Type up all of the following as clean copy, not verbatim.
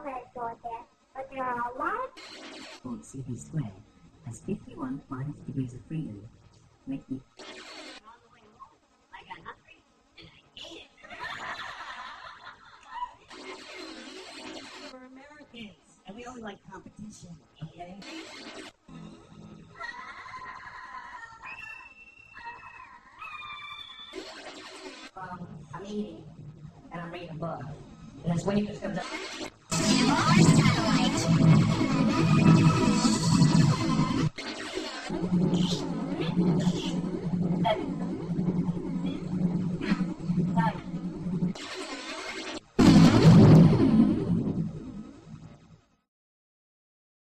but there are a lot. CP squared has 51 minus degrees of freedom, making I got hungry and I ate it. We're Americans and we only like competition, okay? I'm eating and I'm reading a book. And this waitress comes up.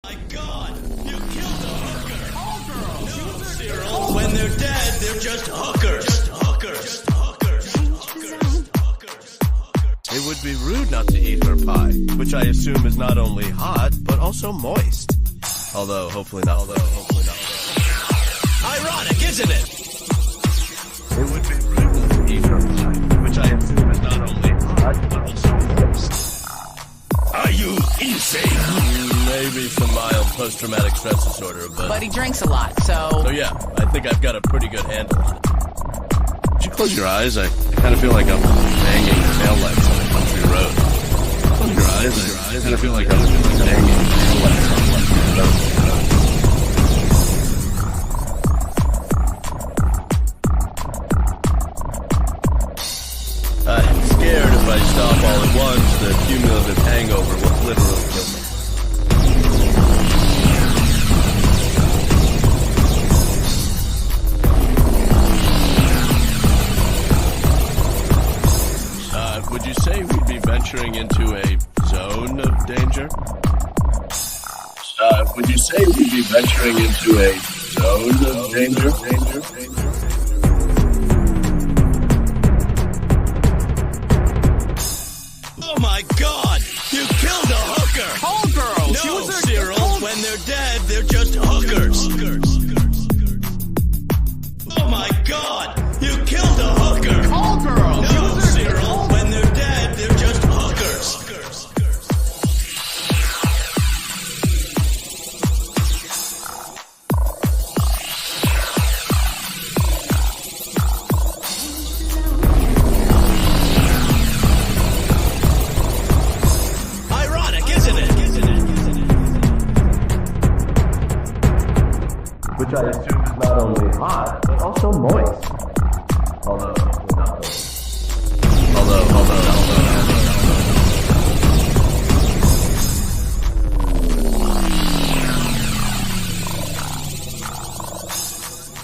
My God, you killed a hooker. All girls. No, Cyril. When they're dead, they're just hookers. Just hookers. It would be rude not to eat her pie, which I assume is not only hot, but also moist. Although, hopefully not. Ironic, isn't it? It would be rude not to eat her pie, which I assume is not only hot, but also moist. Are you insane? Maybe some mild post-traumatic stress disorder, But he drinks a lot, so... So yeah, I think I've got a pretty good handle on it. Would you close your eyes? I kind of feel like I'm banging taillights on a country road. Close your eyes. I kind of feel like I'm banging taillights on a country road. I'm scared if I stop all at once, the cumulative hangover will literally kill me. Would you say we'd be venturing into a zone of danger? Would you say we'd be venturing into a zone of danger? Oh my God, you killed a hooker. Call girls. No, Cyril. When they're dead, they're just hookers. Oh my God, you killed a hooker. Call girls. No, Cyril. When they're dead, they're just hookers. Ironic, isn't it? Which I assume is not only hot, but also moist. Although.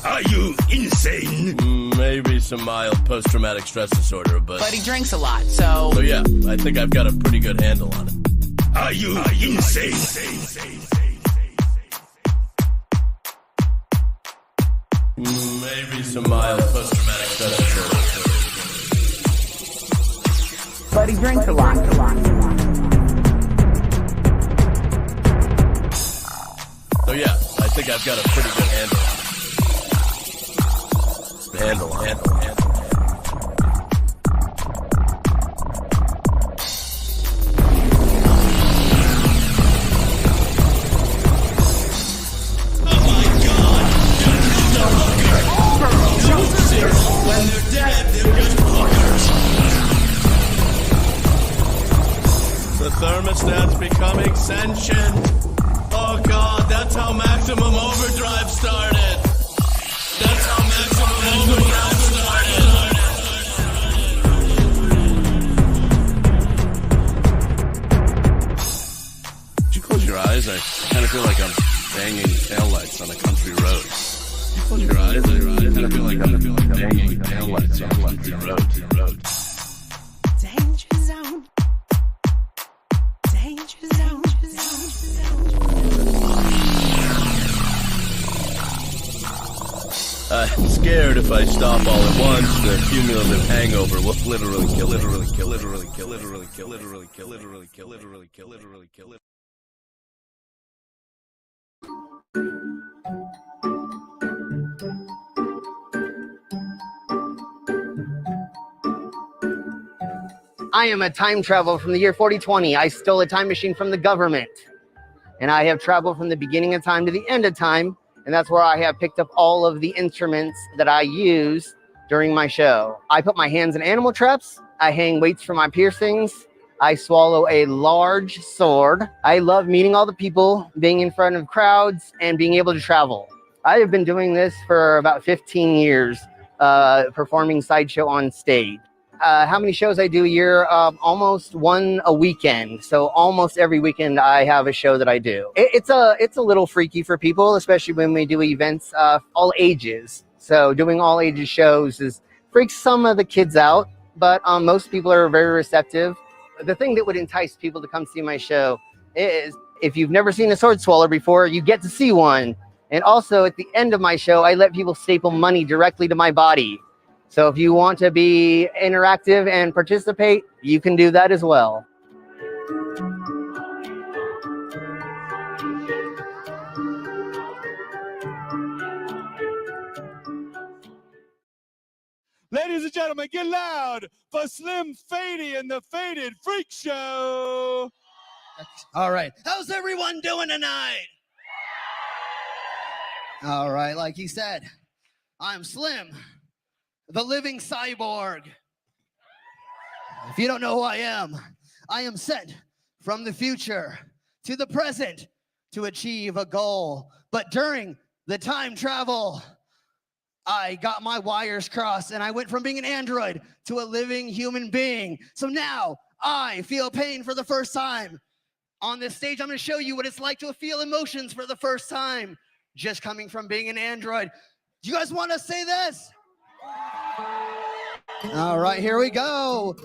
Are you insane? Maybe some mild post-traumatic stress disorder, But he drinks a lot, so... So yeah, I think I've got a pretty good handle on it. Are you insane? Maybe some mild post-traumatic stress disorder. But he drinks a lot. So yeah, I think I've got a pretty good handle on it. Handle. When they're dead, they're just hookers. The thermostat's becoming sentient. Oh God, that's how maximum overdrive started. That's how maximum overdrive started. Would you close your eyes? I kind of feel like I'm banging taillights on a country road. You close your eyes, I kind of feel like I'm banging taillights on a country road. Danger zone. Danger zone. I'm scared if I stop all at once, the cumulative hangover will literally kill. I am a time traveler from the year 4020. I stole a time machine from the government. And I have traveled from the beginning of time to the end of time. And that's where I have picked up all of the instruments that I use during my show. I put my hands in animal traps. I hang weights for my piercings. I swallow a large sword. I love meeting all the people, being in front of crowds, and being able to travel. I have been doing this for about 15 years, performing sideshow on stage. How many shows I do a year? Almost one a weekend. So almost every weekend I have a show that I do. It's a little freaky for people, especially when we do events all ages. So doing all ages shows freaks some of the kids out, but most people are very receptive. The thing that would entice people to come see my show is if you've never seen a sword swallower before, you get to see one. And also at the end of my show, I let people staple money directly to my body. So if you want to be interactive and participate, you can do that as well. Ladies and gentlemen, get loud for Slim Fady and the Faded Freak Show. All right. How's everyone doing tonight? All right. Like he said, I'm Slim, the living cyborg. If you don't know who I am sent from the future to the present to achieve a goal. But during the time travel, I got my wires crossed and I went from being an android to a living human being. So now I feel pain for the first time. On this stage, I'm going to show you what it's like to feel emotions for the first time, just coming from being an android. Do you guys want to say this? All right, here we go.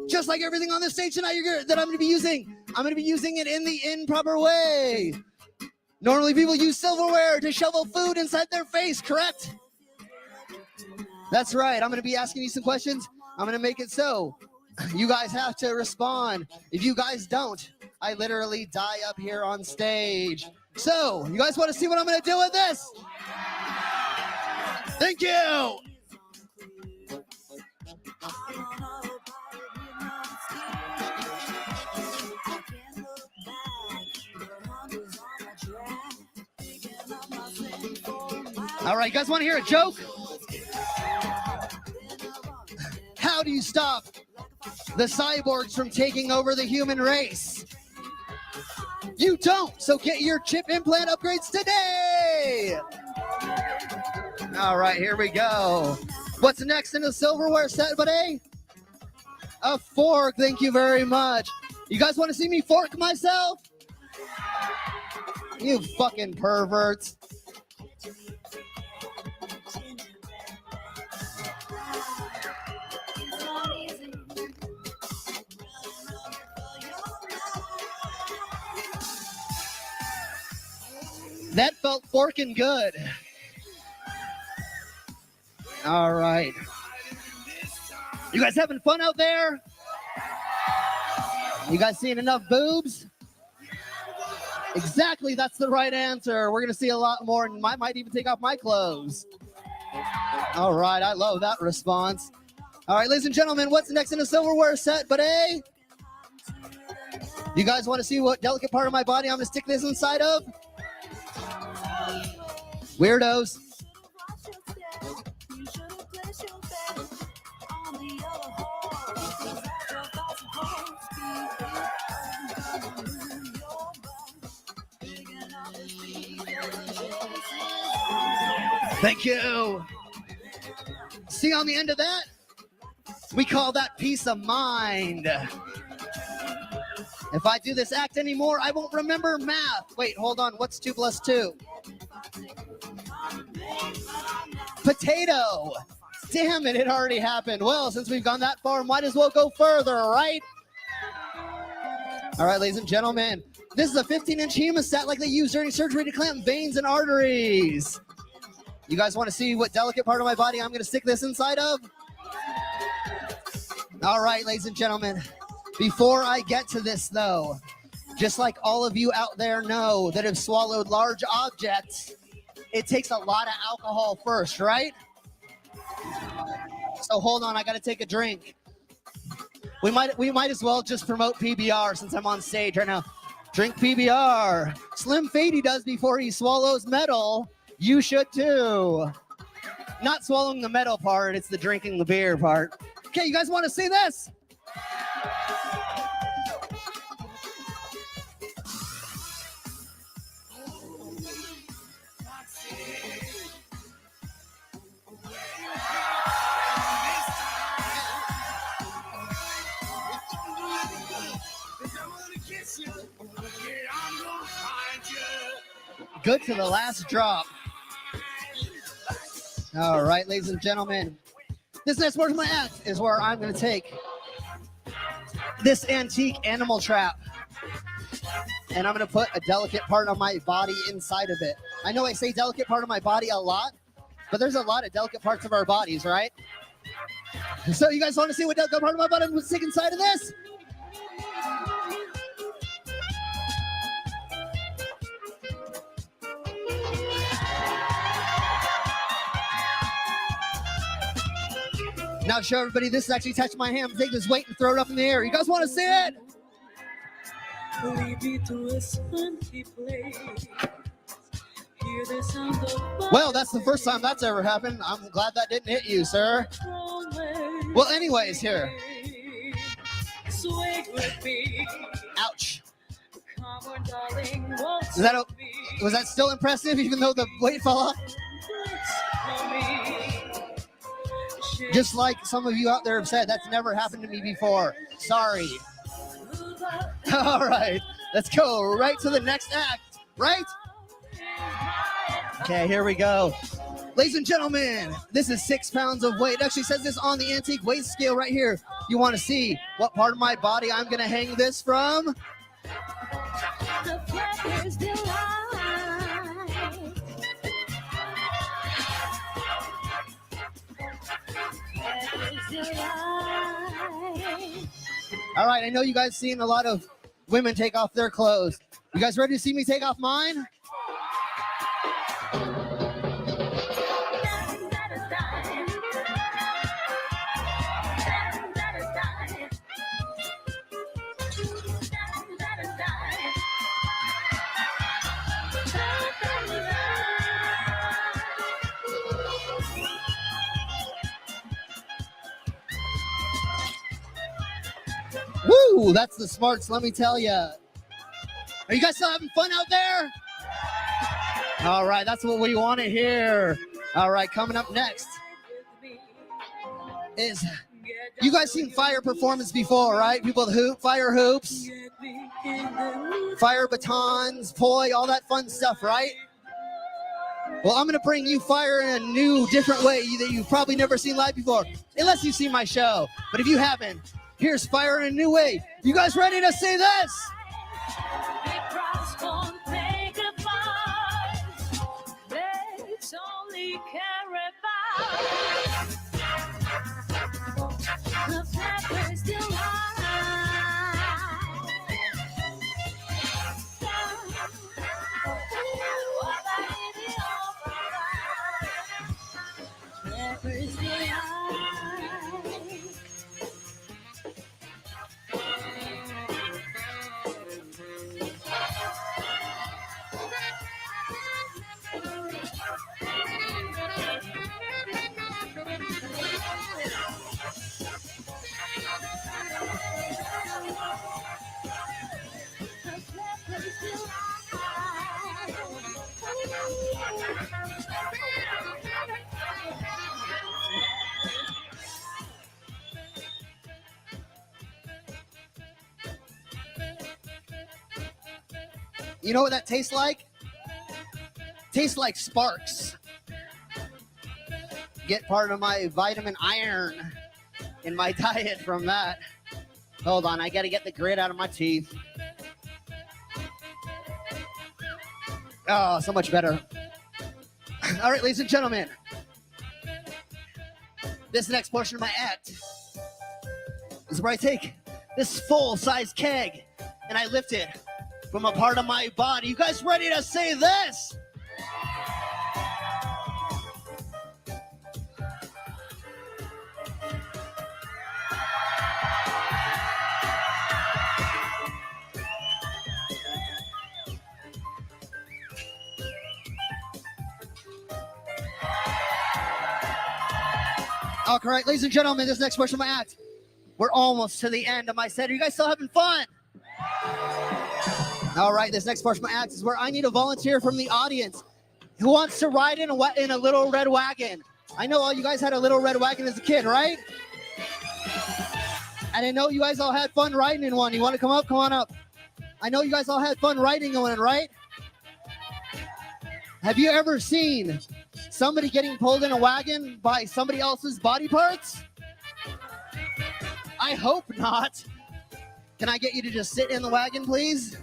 Just like everything on this stage tonight that I'm going to be using, I'm going to be using it in the improper way. Normally people use silverware to shovel food inside their face, correct? That's right. I'm going to be asking you some questions. I'm going to make it so you guys have to respond. If you guys don't, I literally die up here on stage. So, you guys want to see what I'm going to do with this? Thank you. All right, you guys want to hear a joke? How do you stop the cyborgs from taking over the human race? You don't, so get your chip implant upgrades today. All right, here we go. What's next in the silverware set, buddy? A fork, thank you very much. You guys want to see me fork myself? You fucking perverts. That felt forking good. All right. You guys having fun out there? You guys seeing enough boobs? Exactly, that's the right answer. We're going to see a lot more, and I might even take off my clothes. All right, I love that response. All right, ladies and gentlemen, what's next in the silverware set, buddy? You guys want to see what delicate part of my body I'm going to stick this inside of? Weirdos. Thank you. See on the end of that? We call that peace of mind. If I do this act anymore, I won't remember math. Wait, hold on. What's 2 + 2? Potato. Damn it, it already happened. Well, since we've gone that far, might as well go further, right? All right, ladies and gentlemen, this is a 15-inch hemostat like they use during surgery to clamp veins and arteries. You guys want to see what delicate part of my body I'm going to stick this inside of? All right, ladies and gentlemen, before I get to this, though, just like all of you out there know that have swallowed large objects, it takes a lot of alcohol first, right? So hold on, I got to take a drink. We might as well just promote PBR since I'm on stage right now. Drink PBR. Slim Fady does before he swallows metal. You should too. Not swallowing the metal part, it's the drinking the beer part. Okay, you guys want to see this? Good to the last drop. All right, ladies and gentlemen. This next portion of my act is where I'm going to take this antique animal trap and I'm going to put a delicate part of my body inside of it. I know I say delicate part of my body a lot, but there's a lot of delicate parts of our bodies, right? So you guys want to see what delicate part of my body I'm going to stick inside of this? Now show everybody this is actually touching my hand. Take this weight and throw it up in the air. You guys want to see it? Well, that's the first time that's ever happened. I'm glad that didn't hit you, sir. Well, anyways, here. Ouch. Was that still impressive even though the weight fell off? Just like some of you out there have said, that's never happened to me before. Sorry. All right, let's go right to the next act, right? Okay, here we go. Ladies and gentlemen, this is 6 pounds of weight. It actually says this on the antique weight scale right here. You want to see what part of my body I'm going to hang this from? All right, I know you guys seen a lot of women take off their clothes. You guys ready to see me take off mine? Woo, that's the smarts, let me tell you. Are you guys still having fun out there? All right, that's what we want to hear. All right, coming up next is, you guys seen fire performance before, right? People with hoop, fire hoops, fire batons, poi, all that fun stuff, right? Well, I'm going to bring you fire in a new, different way that you've probably never seen live before, unless you've seen my show. But if you haven't, here's fire in a new way. You guys ready to see this? You know what that tastes like? Tastes like sparks. Get part of my vitamin iron in my diet from that. Hold on, I gotta get the grit out of my teeth. Oh, so much better. All right, ladies and gentlemen. This next portion of my act is where I take this full-size keg and I lift it from a part of my body. You guys ready to say this? All right, ladies and gentlemen, this next portion of my act, we're almost to the end of my set. Are you guys still having fun? All right, this next portion of my act is where I need a volunteer from the audience who wants to ride in a little red wagon. I know all you guys had a little red wagon as a kid, right? And I know you guys all had fun riding in one. You want to come up? Come on up. I know you guys all had fun riding in one, right? Have you ever seen somebody getting pulled in a wagon by somebody else's body parts? I hope not. Can I get you to just sit in the wagon, please?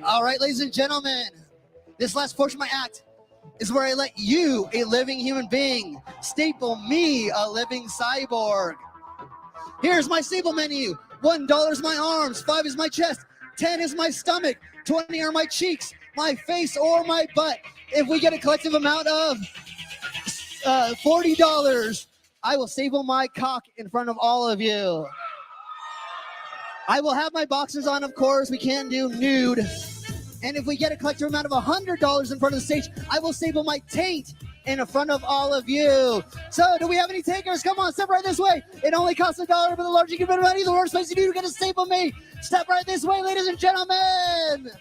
All right, ladies and gentlemen, this last portion of my act is where I let you, a living human being, staple me, a living cyborg. Here's my staple menu. $1 is my arms, 5 is my chest, 10 is my stomach, 20 are my cheeks, my face, or my butt. If we get a collective amount of $40, I will staple my cock in front of all of you. I will have my boxers on, of course. We can't do nude. And if we get a collective amount of $100 in front of the stage, I will staple my taint in front of all of you. So, do we have any takers? Come on, step right this way. It only costs $1, but the larger you give it money, the worse place you do to get a staple me. Step right this way, ladies and gentlemen.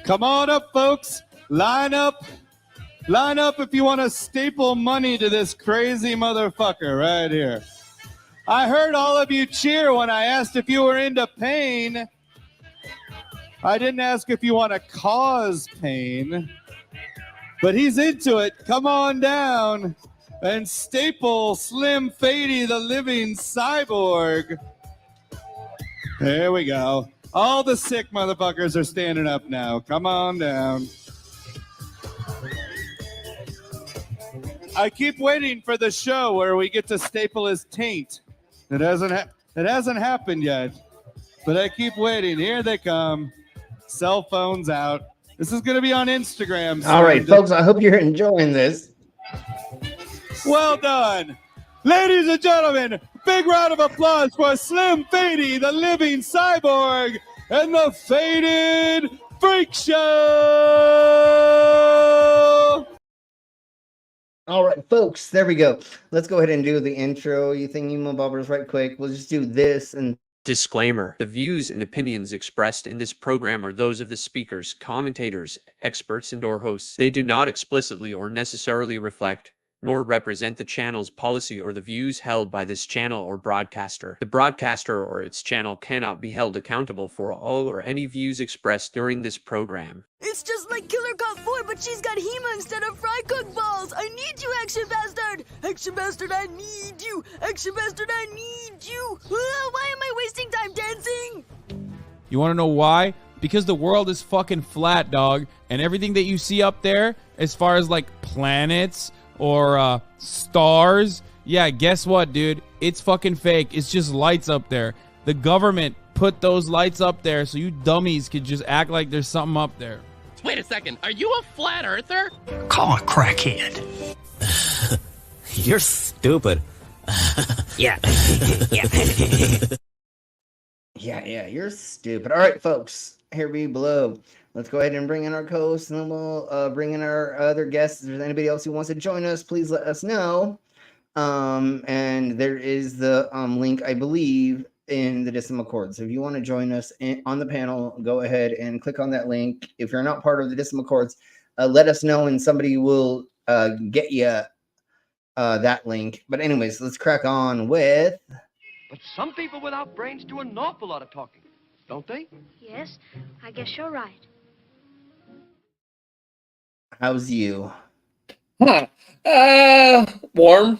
Come on up, folks. Line up. Line up if you want to staple money to this crazy motherfucker right here. I heard all of you cheer when I asked if you were into pain. I didn't ask if you want to cause pain, but he's into it. Come on down and staple Slim Fady, the living cyborg. There we go. All the sick motherfuckers are standing up now. Come on down. I keep waiting for the show where we get to staple his taint. It hasn't happened yet, but I keep waiting. Here they come. Cell phones out. This is going to be on Instagram. All right, folks, I hope you're enjoying this. Well done. Ladies and gentlemen, big round of applause for Slim Fady, the living cyborg, and the Faded Freak Show. All right, folks, there we go. Let's go ahead and do the intro. You think emo bobbers right quick. We'll just do this and Disclaimer: the views and opinions expressed in this program are those of the speakers, commentators, experts, and/or hosts. They do not explicitly or necessarily reflect nor represent the channel's policy or the views held by this channel or broadcaster. The broadcaster or its channel cannot be held accountable for all or any views expressed during this program. It's just like Killer Cop 4, but she's got Hema instead of fry cook balls. I need you, Action Bastard! Action Bastard, I need you! Action Bastard, I need you! Why am I wasting time dancing? You want to know why? Because the world is fucking flat, dog. And everything that you see up there, as far as like planets or stars, yeah, guess what, dude? It's fucking fake. It's just lights up there. The government put those lights up there so you dummies could just act like there's something up there. Wait a second, are you a flat earther? Call a crackhead. You're stupid. Yeah. Yeah, you're stupid. All right, folks, here we below. Let's go ahead and bring in our co-hosts, and then we'll bring in our other guests. If there's anybody else who wants to join us, please let us know. And there is the link, I believe, in the Dismal Accord. So if you want to join us on the panel, go ahead and click on that link. If you're not part of the Dismal Accords, let us know, and somebody will get you that link. But anyways, let's crack on with... But some people without brains do an awful lot of talking, don't they? Yes, I guess you're right. How's you? Warm.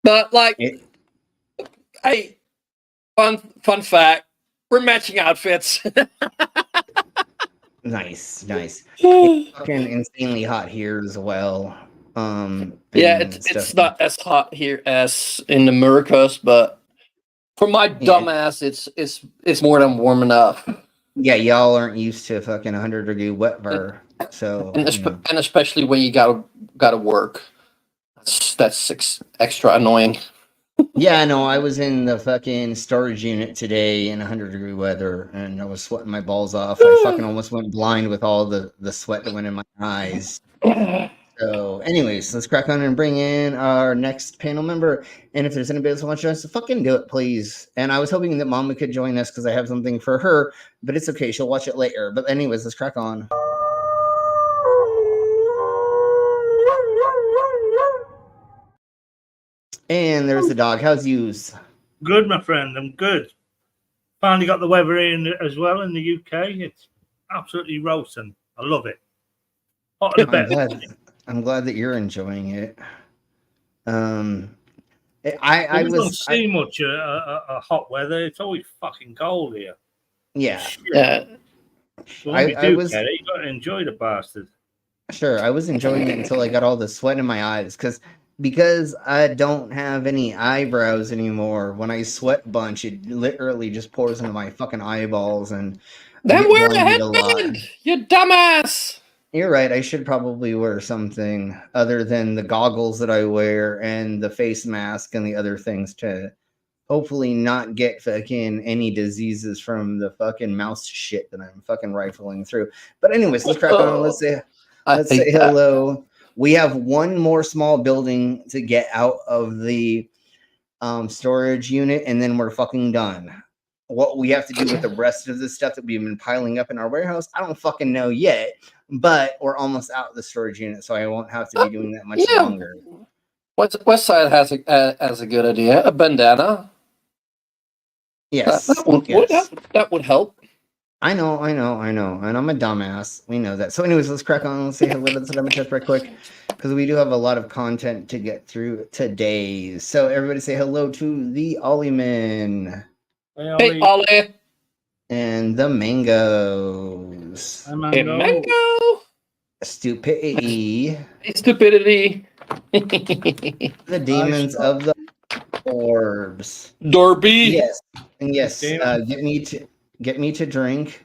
But like Hey, fun fact. We're matching outfits. Nice. It's fucking insanely hot here as well. Yeah, and it's not as hot here as in the Americas, but for my dumbass, it's more than warm enough. Yeah, y'all aren't used to fucking 100-degree weather, so And especially when you gotta work. That's extra annoying. Yeah, I know. I was in the fucking storage unit today in 100-degree weather, and I was sweating my balls off. I fucking almost went blind with all the sweat that went in my eyes. So, anyways, let's crack on and bring in our next panel member. And if there's anybody else who wants to join us, fucking do it, please. And I was hoping that Mama could join us because I have something for her, but it's okay. She'll watch it later. But anyways, let's crack on. And there's the dog. How's yous? Good, my friend. I'm good. Finally got the weather in as well in the UK. It's absolutely roasting. I love it. Hotter the better. I'm glad that you're enjoying it. I don't see much hot weather. It's always fucking cold here. Yeah. Well, you got to enjoy the bastard. Sure, I was enjoying it until I got all the sweat in my eyes because I don't have any eyebrows anymore. When I sweat a bunch, it literally just pours into my fucking eyeballs and then wear a headband, you dumbass. You're right. I should probably wear something other than the goggles that I wear and the face mask and the other things to hopefully not get fucking any diseases from the fucking mouse shit that I'm fucking rifling through. But anyways, let's crack on. Let's say hello. We have one more small building to get out of the storage unit, and then we're fucking done. What we have to do with the rest of the stuff that we've been piling up in our warehouse, I don't fucking know yet. But we're almost out of the storage unit, so I won't have to be doing that much longer. West Side has a good idea. A bandana. Yes, that would help. I know, and I'm a dumbass. We know that. So, anyways, let's crack on. Let's say hello to the Diamond Test right quick, because we do have a lot of content to get through today. So, everybody, say hello to the Ollieman. Hey, Ollie. And the Mangoes. Hey, Mango. Stupidity. Stupidity. The demons of the orbs. Dorby. Yes. Get me to drink.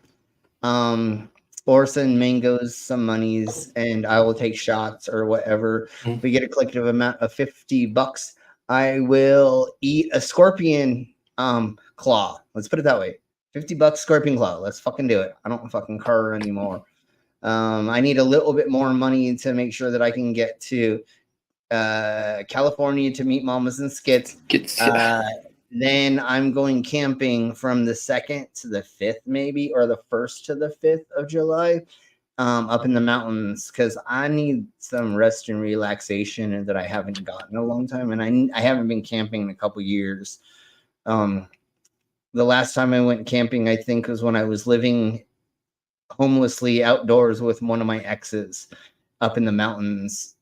Or send Mangoes some monies, and I will take shots or whatever. If we get a collective amount of $50, I will eat a scorpion claw. Let's put it that way. $50 scorpion claw. Let's fucking do it. I don't fucking car anymore. I need a little bit more money to make sure that I can get to California to meet Mamas and Skits. Then I'm going camping from the 2nd to the 5th, maybe, or the 1st to the 5th of July, up in the mountains, because I need some rest and relaxation that I haven't gotten in a long time, and I haven't been camping in a couple years. The last time I went camping, I think, was when I was living homelessly outdoors with one of my exes up in the mountains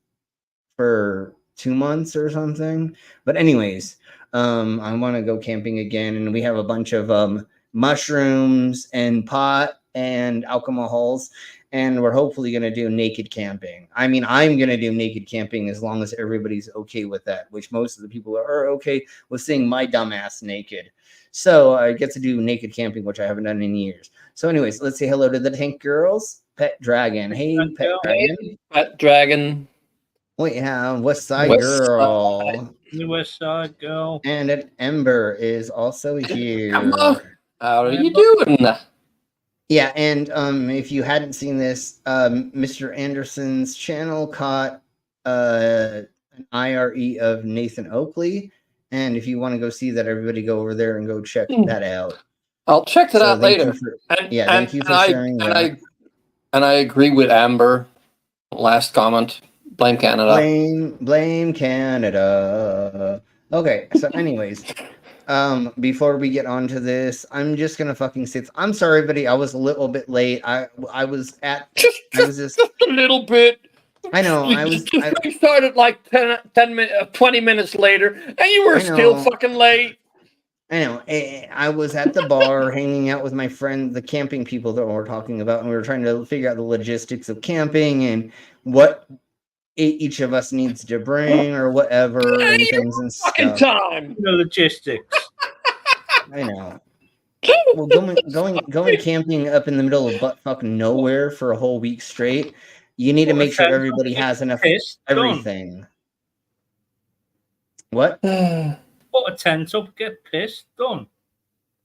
for 2 months or something. But anyways, I want to go camping again, and we have a bunch of mushrooms and pot and alcohols, and we're hopefully going to do naked camping. I mean, I'm going to do naked camping as long as everybody's okay with that, which most of the people are okay with seeing my dumbass naked. So I get to do naked camping, which I haven't done in years. So anyways, let's say hello to the Tank Girls. Pet Dragon. Hey, Pet Dragon. Pet Dragon. We have West Side Girl. The West Side Girl. And an Ember is also here. How are you doing? Yeah, and if you hadn't seen this, Mr. Anderson's channel caught an IRE of Nathan Oakley. And if you want to go see that, everybody go over there and go check that out. I'll check that out later. Thank you for sharing that. And I agree with Amber. Last comment. Blame Canada. Blame Canada. Okay, so anyways, before we get on to this, I'm just gonna fucking say I'm sorry, everybody. I was a little bit late. I was just a little bit. I know. We started like 20 minutes later, and you were still fucking late. I know. I was at the bar hanging out with my friend, the camping people that we're talking about, and we were trying to figure out the logistics of camping and what each of us needs to bring or whatever and things and Fucking stuff. time. The logistics. I know. Well, going camping up in the middle of butt fucking nowhere for a whole week straight, you need to Put a make sure tent up, everybody get has enough pissed, done. everything. What? Put a tent up, get pissed, done.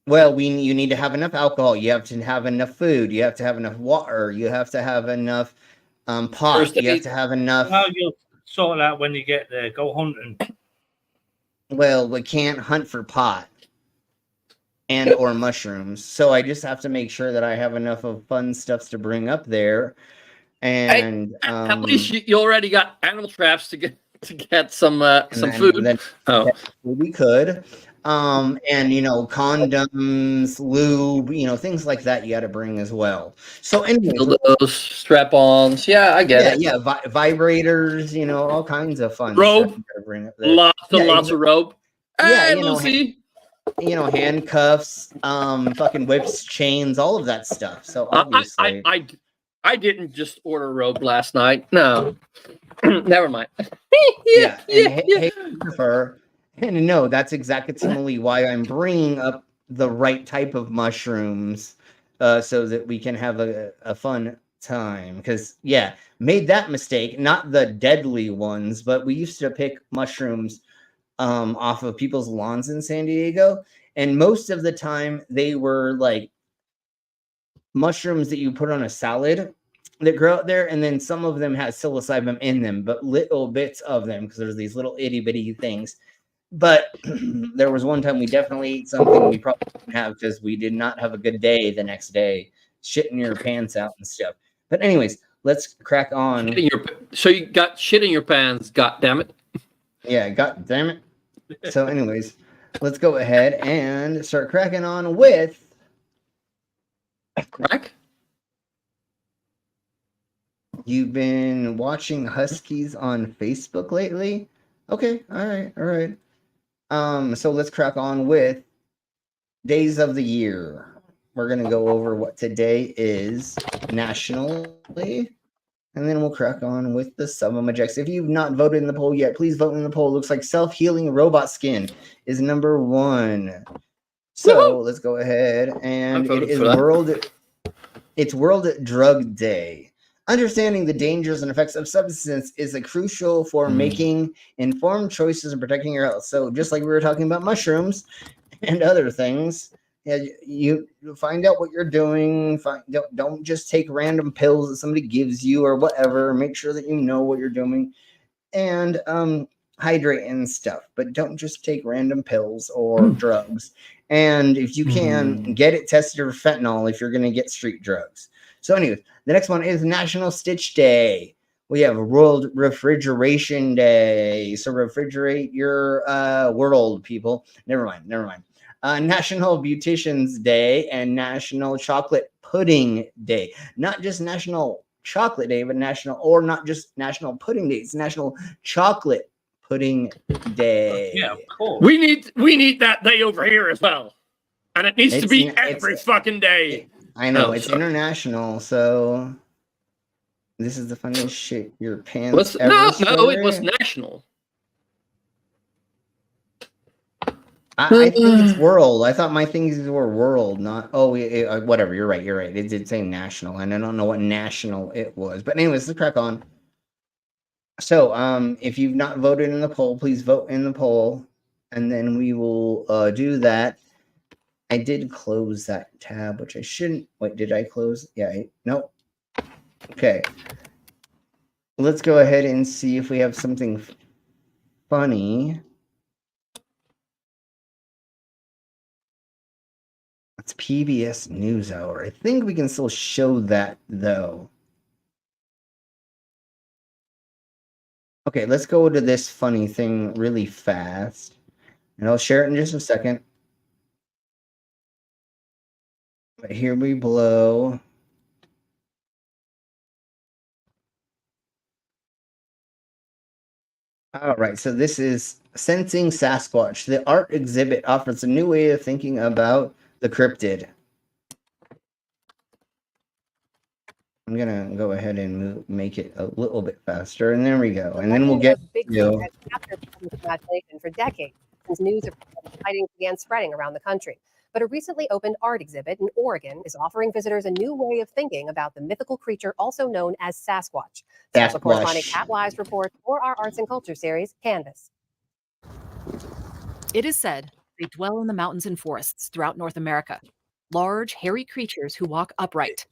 Well, you need to have enough alcohol. You have to have enough food. You have to have enough water. You have to have enough pot. You have to have enough. Well, you'll sort it out when you get there. Go hunting. Well, we can't hunt for pot and or mushrooms, so I just have to make sure that I have enough of fun stuffs to bring up there. And At least you already got animal traps to get some food. Then we could. And condoms, lube, things like that you got to bring as well. So anyway, those strap-ons, yeah, I get it. Yeah, vibrators, all kinds of fun rope, stuff you got to bring up there. Lots of rope. Yeah, hey, Lucy. Handcuffs, fucking whips, chains, all of that stuff. So obviously, I didn't just order rope last night. No, never mind. Hey, Christopher. And no, that's exactly why I'm bringing up the right type of mushrooms, so that we can have a fun time. Because made that mistake, not the deadly ones, but we used to pick mushrooms off of people's lawns in San Diego, and most of the time they were like mushrooms that you put on a salad that grow out there, and then some of them had psilocybin in them, but little bits of them, because there's these little itty bitty things. But there was one time we definitely ate something we probably didn't have because we did not have a good day the next day, shitting your pants out and stuff. But anyways, let's crack on. So you got shit in your pants, god damn it. Yeah, god damn it. So anyways, let's go ahead and start cracking on with crack. You've been watching Huskies on Facebook lately? Okay, all right. So let's crack on with days of the year. We're gonna go over what today is nationally, and then we'll crack on with the subjects. If you've not voted in the poll yet, please vote in the poll. It looks like self-healing robot skin is number 1. So let's go ahead, and it is World Drug Day. Understanding the dangers and effects of substances is crucial for making informed choices and protecting your health. So just like we were talking about mushrooms and other things, you find out what you're doing. Don't just take random pills that somebody gives you or whatever. Make sure that you know what you're doing, and hydrate and stuff. But don't just take random pills or drugs. And if you can, get it tested for fentanyl if you're going to get street drugs. So anyways, the next one is National Stitch Day. We have World Refrigeration Day. So refrigerate your world, people. Never mind. National Beauticians Day and National Chocolate Pudding Day. Not just National Chocolate Day, but not just National Pudding Day. It's National Chocolate Pudding Day. Yeah, of course. We need that day over here as well. And it needs to be every fucking day. I know, it's international, so this is the funniest shit your pants ever No, it was national. I think it's world. I thought my things were world, not whatever. You're right. It did say national, and I don't know what national it was. But anyways, let's crack on. So, if you've not voted in the poll, please vote in the poll, and then we will do that. I did close that tab, which I shouldn't. Wait, did I close? Yeah, nope. Okay. Let's go ahead and see if we have something funny. It's PBS NewsHour. I think we can still show that, though. Okay, let's go to this funny thing really fast. And I'll share it in just a second. But here we blow. All right, so this is Sensing Sasquatch. The art exhibit offers a new way of thinking about the cryptid. I'm gonna go ahead and make it a little bit faster, and there we go. And then we'll get Bigfoot has captured public imagination for decades since news of sightings began spreading around the country. But a recently opened art exhibit in Oregon is offering visitors a new way of thinking about the mythical creature also known as Sasquatch. Special correspondent Cat Wise reports for our arts and culture series, Canvas. It is said they dwell in the mountains and forests throughout North America. Large, hairy creatures who walk upright.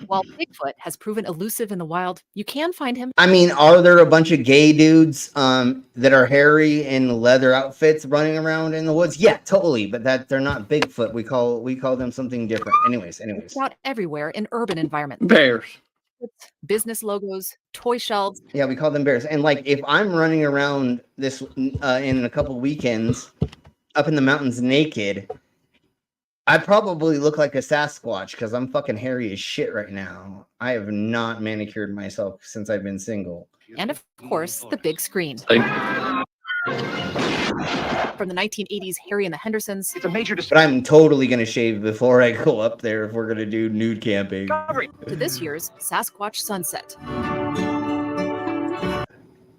While Bigfoot has proven elusive in the wild, you can find him. I mean, are there a bunch of gay dudes that are hairy in leather outfits running around in the woods? Yeah, totally. But that they're not Bigfoot. We call them something different. Anyways. Out everywhere in urban environments. Bears. Business logos, toy shelves. Yeah, we call them bears. And like, if I'm running around this in a couple weekends up in the mountains naked, I probably look like a Sasquatch because I'm fucking hairy as shit right now. I have not manicured myself since I've been single. And of course, the big screen. From the 1980s, Harry and the Hendersons. It's a major But I'm totally going to shave before I go up there if we're going to do nude camping. To this year's Sasquatch Sunset.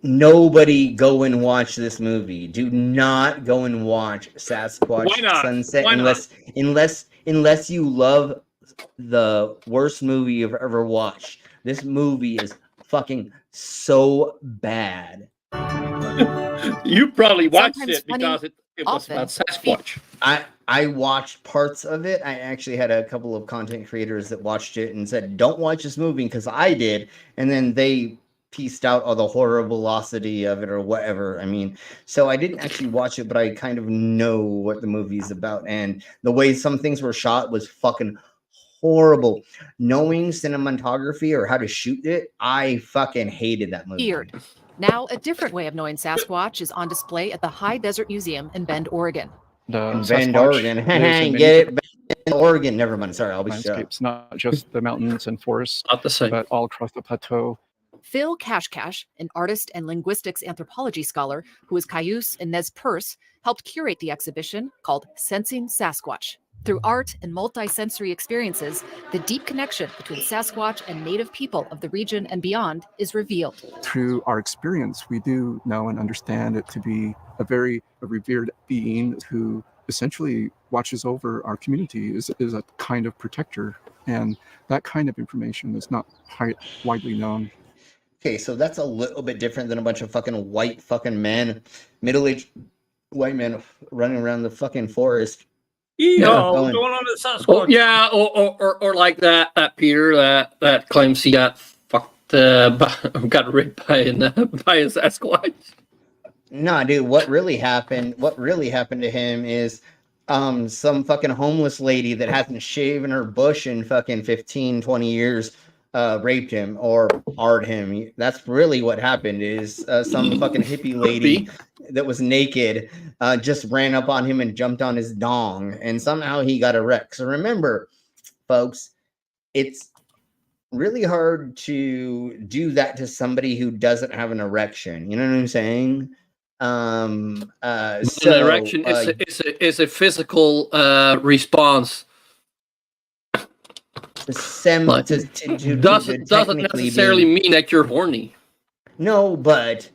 Nobody go and watch this movie. Do not go and watch Sasquatch Why not? Sunset Why not? unless you love the worst movie you've ever watched. This movie is fucking so bad. You probably watched Sometimes it because it was about Sasquatch. I watched parts of it. I actually had a couple of content creators that watched it and said, "Don't watch this movie," because I did, and then they pieced out all the horribility of it or whatever. I mean, so I didn't actually watch it, but I kind of know what the movie's about, and the way some things were shot was fucking horrible. Knowing cinematography or how to shoot it, I fucking hated that movie. Weird. Now, a different way of knowing Sasquatch is on display at the High Desert Museum in Bend, Oregon. In Bend, Oregon. Get it? Bend, Oregon. Never mind. Sorry, I'll be shut. Landscapes, not just the mountains and forests, not the same, but all across the plateau. Phil Kashkash, an artist and linguistics anthropology scholar who is Cayuse and Nez Perce, helped curate the exhibition called Sensing Sasquatch. Through art and multi-sensory experiences, the deep connection between Sasquatch and native people of the region and beyond is revealed. Through our experience, we do know and understand it to be a very revered being who essentially watches over our community, is a kind of protector. And that kind of information is not widely known. Okay, so that's a little bit different than a bunch of fucking white fucking men, middle-aged white men running around the fucking forest. Going on at Sasquatch. Oh, yeah, or like that Peter that claims he got fucked, got raped by a Sasquatch. Nah, dude, what really happened to him is some fucking homeless lady that hasn't shaven her bush in fucking 15, 20 years raped him or art him. That's really what happened is some fucking hippie lady that was naked just ran up on him and jumped on his dong, and somehow he got erect. So remember, folks, it's really hard to do that to somebody who doesn't have an erection. You know what I'm saying? An erection is a physical response. Doesn't necessarily mean that you're horny. No, but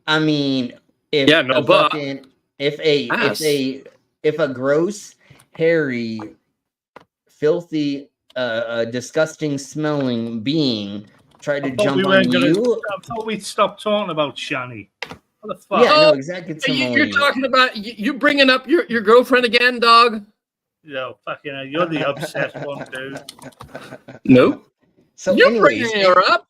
I mean, if a gross, hairy, filthy, disgusting smelling being tried to jump on you, I thought we'd stop talking about Shani. What the fuck? Yeah, no, exactly. You're talking about you bringing up your girlfriend again, dog. Yo, fucking hell, you're the obsessed one, dude. Nope. So you're bringing her up.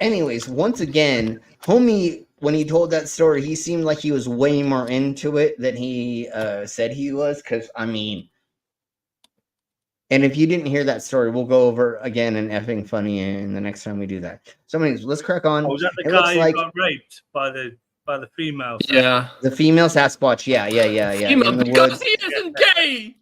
Anyways, once again, homie, when he told that story, he seemed like he was way more into it than he said he was. Because I mean, and if you didn't hear that story, we'll go over again and effing funny in the next time we do that. So, anyways, let's crack on. Oh, was that the guy who got raped by the female? Yeah, the female Sasquatch. Yeah. Female, in the because woods. he isn't gay.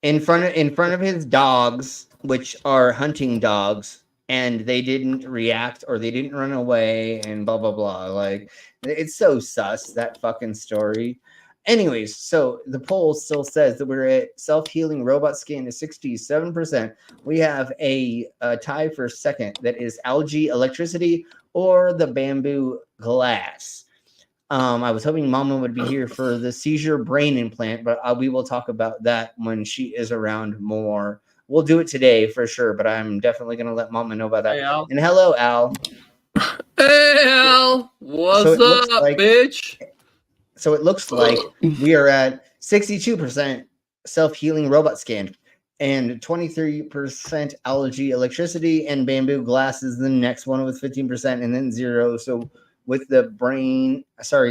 In front of his dogs, which are hunting dogs, and they didn't react or they didn't run away and blah blah blah. Like, it's so sus, that fucking story. Anyways, so the poll still says that we're at self-healing robot skin is 67%. We have a tie for second, that is algae electricity or the bamboo glass. I was hoping Mama would be here for the seizure brain implant, but we will talk about that when she is around more. We'll do it today for sure, but I'm definitely going to let Mama know about that. Hey, Al. And hello, Al. Hey, Al. What's up, bitch? So it looks like we are at 62% self-healing robot scan and 23% algae electricity, and bamboo glass is the next one with 15%, and then 0. So with the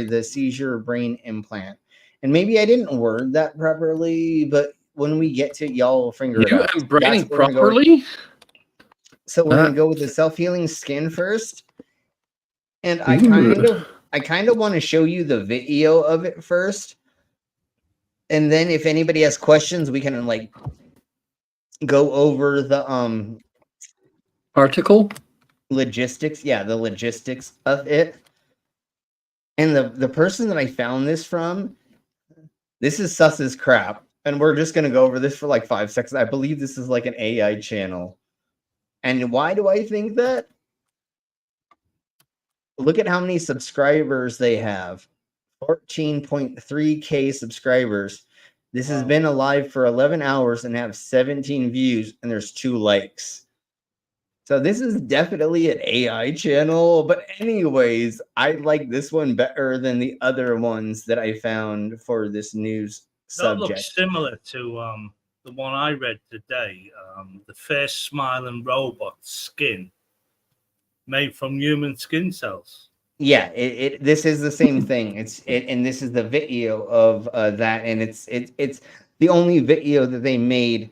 the seizure brain implant. And maybe I didn't word that properly, but when we get to it, y'all will figure it out. You am branding properly? So we're gonna go with the self-healing skin first. And I kind of want to show you the video of it first. And then if anybody has questions, we can like go over the article logistics. Yeah, the logistics of it. And the person that I found this from, this is sus as crap. And we're just gonna go over this for like 5 seconds. I believe this is like an AI channel. And why do I think that? Look at how many subscribers they have. 14.3K subscribers. This has been alive for 11 hours and have 17 views, and there's 2 likes. So this is definitely an AI channel. But anyways, I like this one better than the other ones that I found for this news That subject. looks similar to the one I read today. The first smiling robot skin made from human skin cells. Yeah, this is the same thing. And this is the video of that, and it's the only video that they made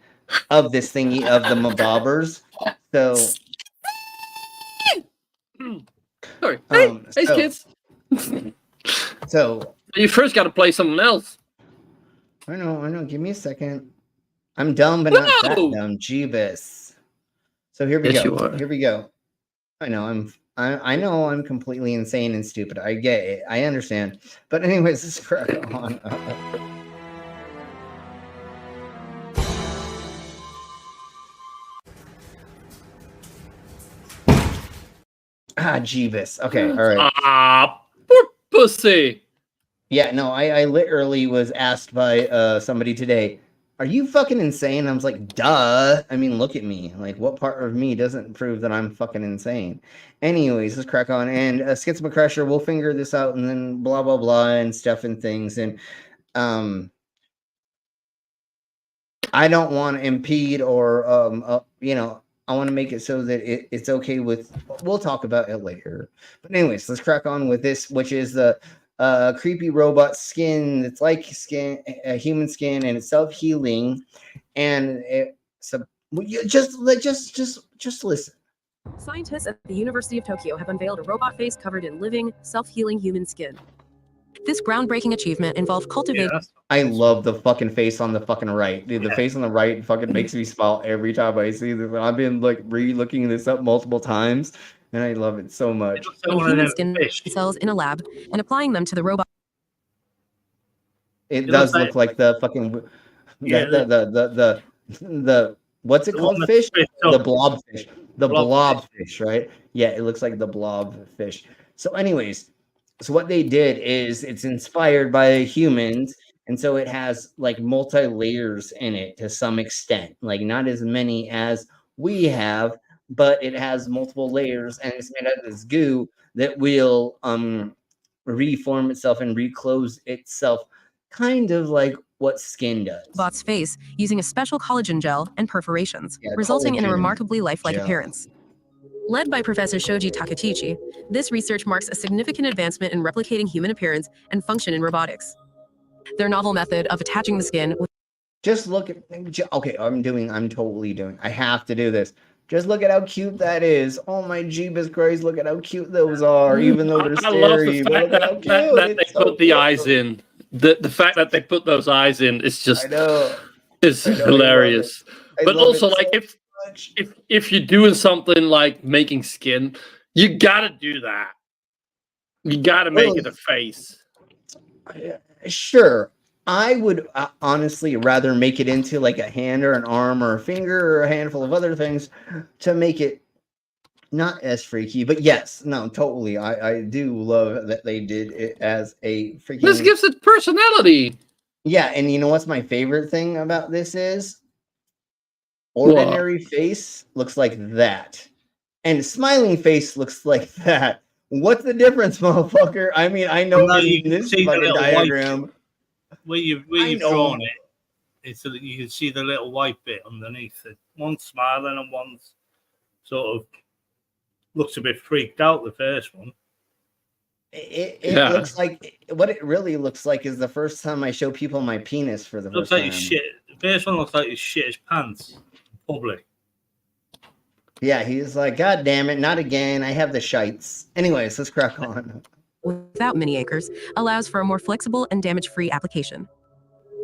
of this thingy of the mabobbers. So, sorry, hey so- kids. So you first got to play something else. I know. Give me a second. I'm dumb, but not that No! dumb. Jeebus. So here we Yes, go. you are. Here we go. I know I'm completely insane and stupid. I get it. I understand. But anyways, let's crack on. Jeebus. Okay, all right. Poor pussy. Yeah, no, I literally was asked by somebody today, are you fucking insane? I was like, duh. I mean, look at me. Like, what part of me doesn't prove that I'm fucking insane? Anyways, let's crack on. And Schizmocrusher, we'll figure this out and then blah, blah, blah, and stuff and things. And I don't want to impede or, I want to make it so that it's okay with, we'll talk about it later. But anyways, let's crack on with this, which is the creepy robot skin that's like a human skin, and it's self-healing, and just listen. Scientists at the University of Tokyo have unveiled a robot face covered in living, self-healing human skin. This groundbreaking achievement involved cultivating. I love the fucking face on the fucking right. Dude, the face on the right fucking makes me smile every time I see this. I've been like re-looking this up multiple times, and I love it so much. Human skin cells in a lab and applying them to the robot. It does look like the fucking the what's it called? Fish? The blobfish. The blobfish, right? Yeah, it looks like the blobfish. So, anyways, so what they did is it's inspired by humans, and so it has like multi layers in it to some extent, like not as many as we have, but it has multiple layers, and it's made out of this goo that will reform itself and reclose itself, kind of like what skin does. Bot's face using a special collagen gel and perforations, resulting in a collagen remarkably lifelike gel. appearance. Led by Professor Shoji Takatichi, this research marks a significant advancement in replicating human appearance and function in robotics. Their novel method of attaching the skin with Just look at, okay, I'm totally doing, I have to do this. Just look at how cute that is. Oh my Jeebus Christ, look at how cute those are, even though they're I love scary. the But fact look at how cute. that they It's so put the cute. eyes in. The fact that they put those eyes in is just I know. is I know, I love hilarious. But love also, it like, so if you're doing something like making skin, you gotta do that. You gotta make it a face. Sure. I would honestly rather make it into like a hand or an arm or a finger or a handful of other things to make it not as freaky. But yes, no, totally. I do love that they did it as a freaking. This gives it personality. Yeah, and you know what's my favorite thing about this is? Ordinary face looks like that. And smiling face looks like that. What's the difference, motherfucker? I mean, I know No, this, you can this see the fucking little diagram. white where you've drawn it. It's so that you can see the little white bit underneath it. One's smiling and one's sort of looks a bit freaked out. The first one. It looks like what it really looks like is the first time I show people my penis for the Looks first like time. his shit. The first one looks like his shit his pants in public. Yeah, he's like, God damn it, not again. I have the shites. Anyways, let's crack on. Without mini acres allows for a more flexible and damage-free application.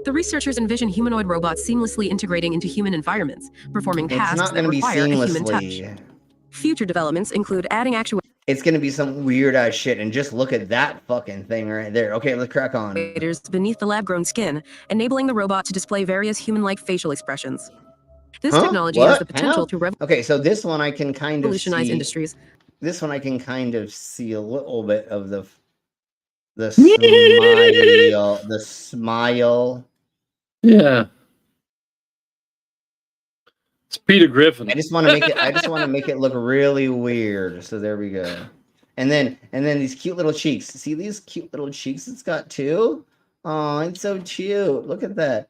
The researchers envision humanoid robots seamlessly integrating into human environments, performing It's tasks not that going to be require a human touch. seamlessly. Future developments include adding actuators It's going to be some weird ass shit. And just look at that fucking thing right there. Okay, let's crack on. beneath the lab-grown skin, enabling the robot to display various human-like facial expressions. This Huh? technology has What? the potential How? to Okay, so this one I can kind of revolutionize see. industries. This one I can kind of see a little bit of the smile. The smile. Yeah. It's Peter Griffin. I just want to make it. I just want to make it look really weird. So there we go. And then these cute little cheeks. See these cute little cheeks it's got too? Oh, it's so cute. Look at that.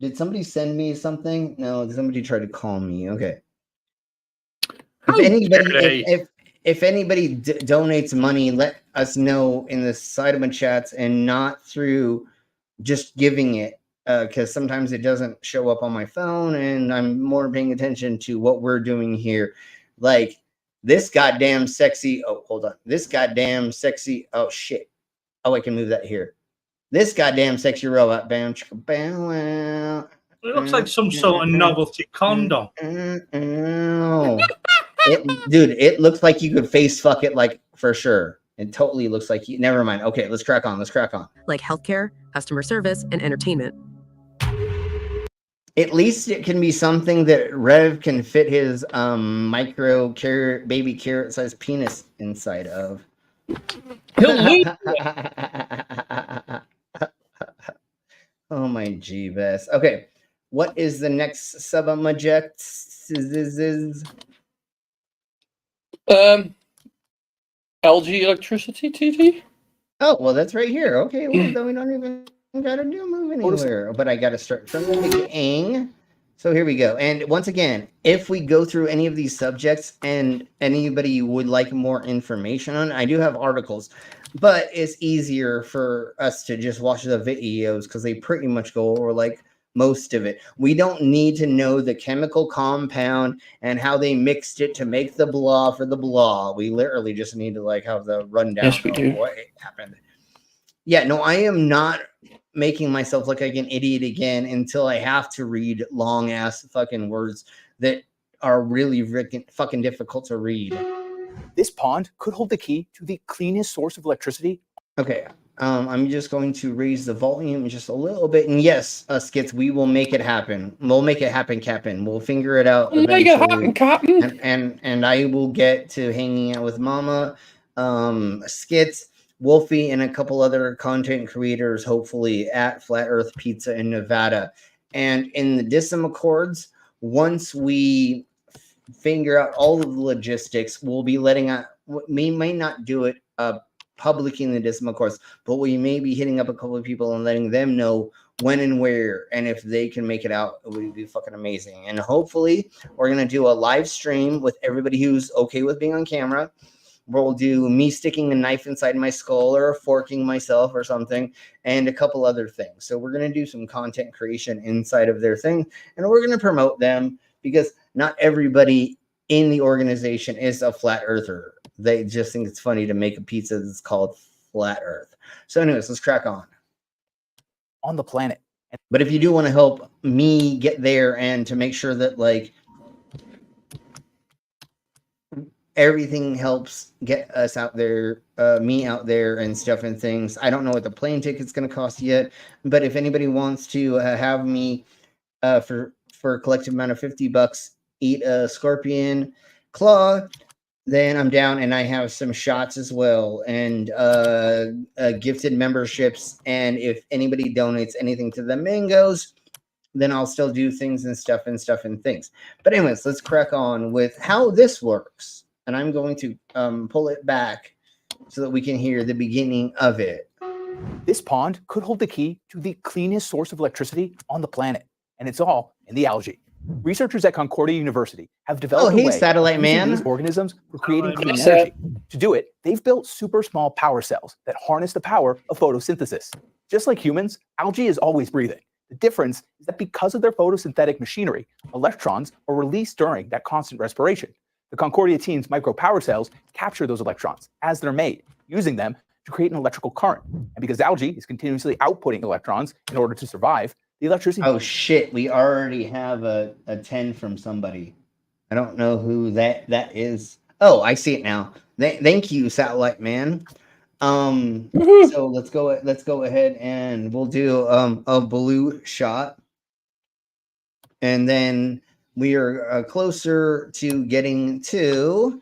Did somebody send me something? No, somebody tried to call me. Okay. If anybody donates money, let us know in the Cyberman chats and not through just giving it. Because sometimes it doesn't show up on my phone and I'm more paying attention to what we're doing here. Like this goddamn sexy. Oh, hold on. This goddamn sexy. Oh, shit. Oh, I can move that here. This goddamn sexy robot. Bam, chicka, bam, wow. It looks like some sort of novelty condom. Dude, it looks like you could face fuck it, like for sure. It totally looks like you. Never mind. Okay, let's crack on. Let's crack on. Like healthcare, customer service, and entertainment. At least it can be something that Rev can fit his micro carrot, baby carrot sized penis inside of. Oh my G-Best. Okay, what is the next subject? LG electricity TT. Oh, well, that's right here. Okay, well, then we don't even gotta move anywhere. But I gotta start from the beginning. So here we go. And once again, if we go through any of these subjects and anybody would like more information on, I do have articles, but it's easier for us to just watch the videos because they pretty much go over like most of it. We don't need to know the chemical compound and how they mixed it to make the blah for the blah. We literally just need to like have the rundown Yes, we of do. what happened. Yeah, no, I am not making myself look like an idiot again until I have to read long ass fucking words that are really fucking difficult to read. This pond could hold the key to the cleanest source of electricity. Okay, I'm just going to raise the volume just a little bit. And yes, Skits, we will make it happen. We'll make it happen, Captain. We'll figure it out Make it eventually. happen, Captain. And I will get to hanging out with Mama, Skits, Wolfie, and a couple other content creators, hopefully, at Flat Earth Pizza in Nevada. And in the Dism Accords, once we figure out all of the logistics, we'll be letting out, we may not do it publicly in the Dism Accords, but we may be hitting up a couple of people and letting them know when and where, and if they can make it out, it would be fucking amazing. And hopefully, we're going to do a live stream with everybody who's okay with being on camera. We'll do me sticking a knife inside my skull or forking myself or something, and a couple other things. So we're going to do some content creation inside of their thing, and we're going to promote them because not everybody in the organization is a flat earther. They just think it's funny to make a pizza that's called Flat Earth. So anyways, let's crack on. On the planet, But if you do want to help me get there and to make sure that like everything helps get us out there, me out there and stuff and things. I don't know what the plane ticket's going to cost yet, but if anybody wants to have me for a collective amount of $50, eat a scorpion claw, then I'm down, and I have some shots as well, and gifted memberships. And if anybody donates anything to the mangoes, then I'll still do things and stuff and things. But anyways, let's crack on with how this works. And I'm going to pull it back so that we can hear the beginning of it. This pond could hold the key to the cleanest source of electricity on the planet, and it's all in the algae. Researchers at Concordia University have developed a way Satellite of using Man. these organisms for creating clean What's energy. To do it, they've built super small power cells that harness the power of photosynthesis. Just like humans, algae is always breathing. The difference is that because of their photosynthetic machinery, electrons are released during that constant respiration. The Concordia team's micro power cells capture those electrons as they're made, using them to create an electrical current. And because algae is continuously outputting electrons in order to survive, the electricity... Oh shit, we already have a 10 from somebody. I don't know who that is. Oh, I see it now. Thank you, Satellite Man. So let's go ahead and we'll do a blue shot. And then we are closer to getting to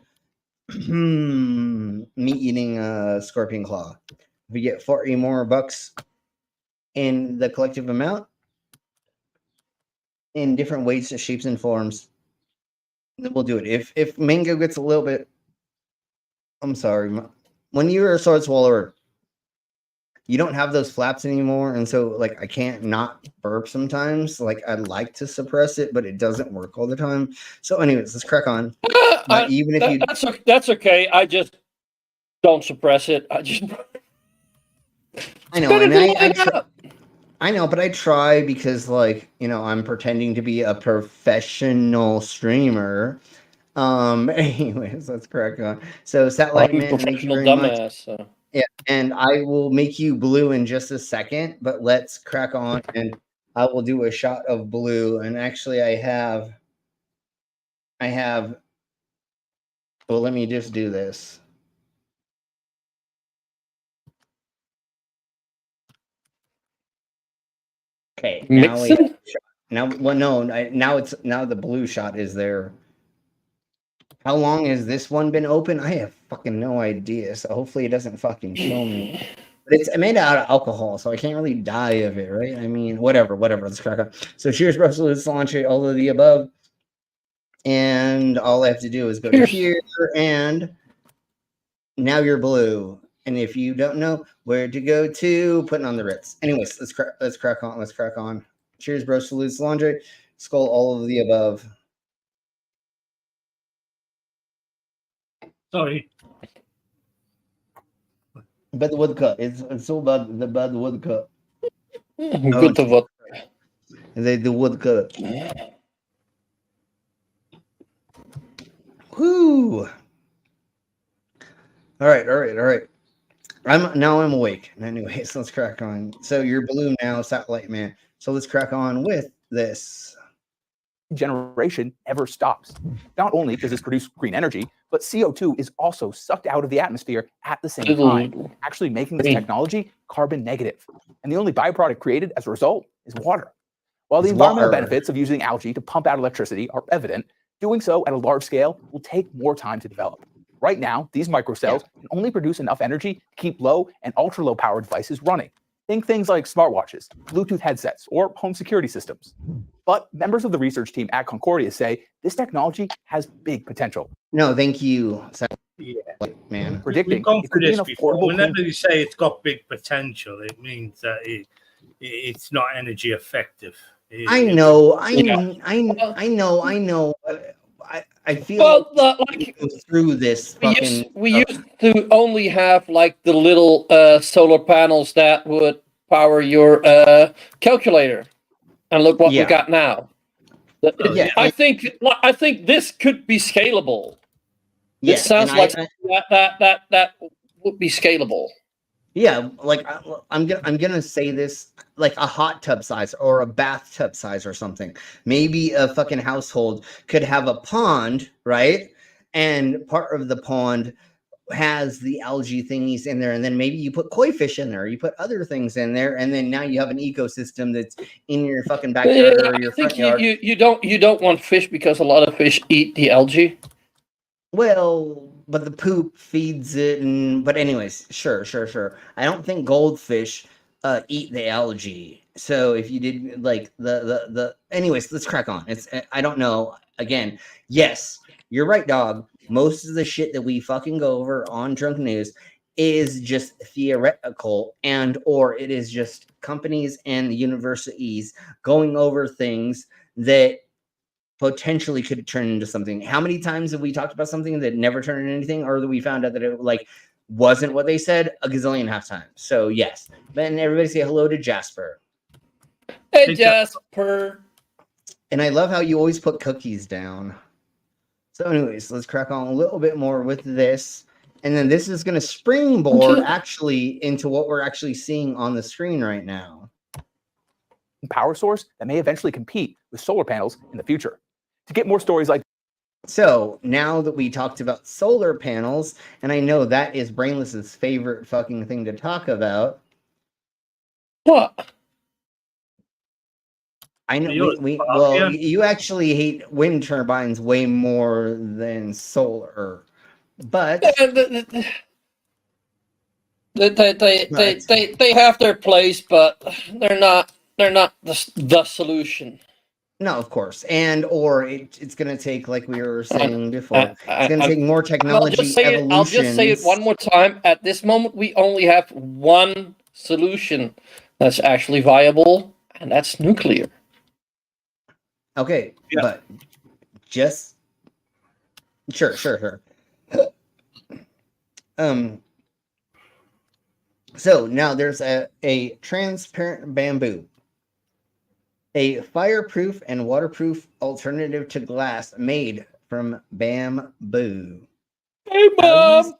me eating a scorpion claw. If we get 40 more bucks in the collective amount in different weights, shapes, and forms, then we'll do it. If mango gets a little bit, I'm sorry, when you're a sword swallower, you don't have those flaps anymore, and so like I can't not burp sometimes. Like I'd like to suppress it, but it doesn't work all the time. So, anyways, let's crack on. Even if you, that's okay. I just don't suppress it. I just. I know, and I know, but I try because, like, you know, I'm pretending to be a professional streamer. Anyways, let's crack on. So, Satellite Man, thank you very much. So. Yeah, and I will make you blue in just a second, but let's crack on, and I will do a shot of blue. And actually, I have. Well, let me just do this. Okay, now we have now the blue shot is there. How long has this one been open? I have fucking no idea. So hopefully it doesn't fucking kill me. But it's made out of alcohol, so I can't really die of it, right? I mean, whatever. Let's crack on. So cheers, bro. So let's launch it, all of the above. And all I have to do is go to here, and now you're blue. And if you don't know where to go to, putting on the Ritz. Anyways, let's crack on. Let's crack on. Cheers, bro. Salutes, laundry, skull, all of the above. Sorry. Bad vodka. It's so bad. The bad vodka. Good vodka. The vodka. Whoo. All right. I'm awake. Anyways, let's crack on. So you're blue now, Satellite Man. So let's crack on with this. Generation never stops. Not only does this produce green energy, but CO2 is also sucked out of the atmosphere at the same time, actually making this technology carbon negative. And the only byproduct created as a result is water. While the environmental benefits of using algae to pump out electricity are evident, doing so at a large scale will take more time to develop. Right now, these microcells can only produce enough energy to keep low and ultra low power devices running. Think things like smartwatches, Bluetooth headsets, or home security systems. But members of the research team at Concordia say this technology has big potential. No, thank you, man. Predicting We've gone it could through be this an before. affordable Whenever you say it's got big potential, it means that it's not energy effective. I know. I feel like go through this. We used to only have like the little solar panels that would power your calculator, and look what we got now. I think this could be scalable. It sounds like that would be scalable. Yeah, like I'm gonna say this, like a hot tub size or a bathtub size or something. Maybe a fucking household could have a pond, right? And part of the pond has the algae thingies in there, and then maybe you put koi fish in there, you put other things in there, and then now you have an ecosystem that's in your fucking backyard or your I think front yard. you don't want fish because a lot of fish eat the algae. Well, but the poop feeds it, and but anyways, sure. I don't think goldfish eat the algae. So if you did like the anyways, let's crack on. It's I don't know. Again, yes, you're right, dog. Most of the shit that we fucking go over on Drunk News is just theoretical, and or it is just companies and universities going over things that potentially could turn into something. How many times have we talked about something that never turned into anything, or that we found out that it like wasn't what they said? A gazillion half times. So yes. Then everybody say hello to Jasper. Hey Jasper. And I love how you always put cookies down. So anyways, let's crack on a little bit more with this. And then this is going to springboard actually into what we're actually seeing on the screen right now. Power source that may eventually compete with solar panels in the future. To get more stories like so now that we talked about solar panels, and I know that is Brainless's favorite fucking thing to talk about. What? I know you actually hate wind turbines way more than solar, but they have their place, but they're not the solution. No, of course, and or it's going to take, like we were saying before, it's going to take more technology evolution. I'll just say it one more time. At this moment, we only have one solution that's actually viable, and that's nuclear. Okay, but just sure. So now there's a transparent bamboo, a fireproof and waterproof alternative to glass made from bamboo. Hey, Mom!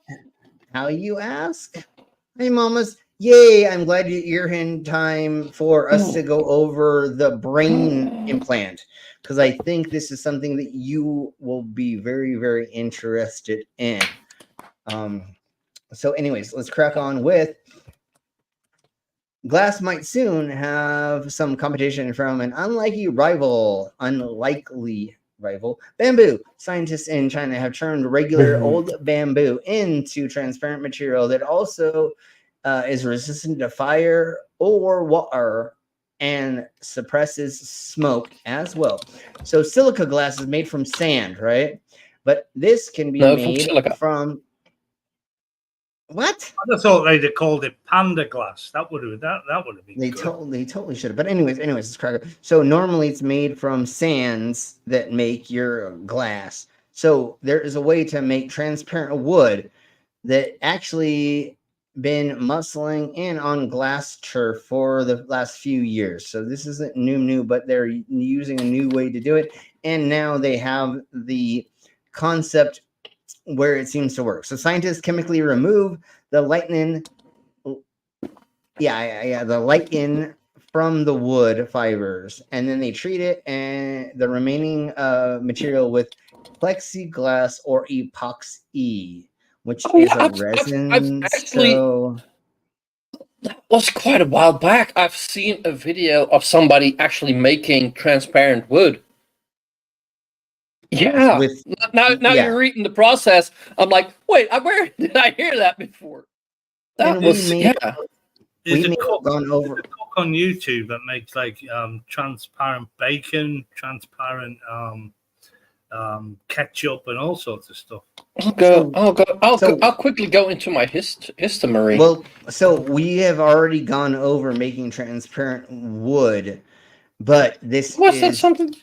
How you ask? Hey, mamas. Yay, I'm glad you're in time for us to go over the brain implant, because I think this is something that you will be very, very interested in. So anyways, let's crack on with glass might soon have some competition from an unlikely rival, bamboo. Scientists in China have turned regular old bamboo into transparent material that also is resistant to fire or water and suppresses smoke as well. So silica glass is made from sand, right? But this can be made from what? I thought they'd have called it panda glass. That would have been. They totally should have. But anyways, it's cracker. So normally it's made from sands that make your glass. So there is a way to make transparent wood that actually been muscling in on glass turf for the last few years. So this isn't new, but they're using a new way to do it. And now they have the concept where it seems to work. So scientists chemically remove the lichen, the lichen from the wood fibers, and then they treat it and the remaining material with plexiglass or epoxy, which is a resin. That was quite a while back. I've seen a video of somebody actually making transparent wood. Yeah. Now you're reading the process. I'm like, wait, where did I hear that before? That was There's a cook on YouTube that makes like transparent bacon, transparent ketchup, and all sorts of stuff. I'll quickly go into my history. Well, so we have already gone over making transparent wood. But this that something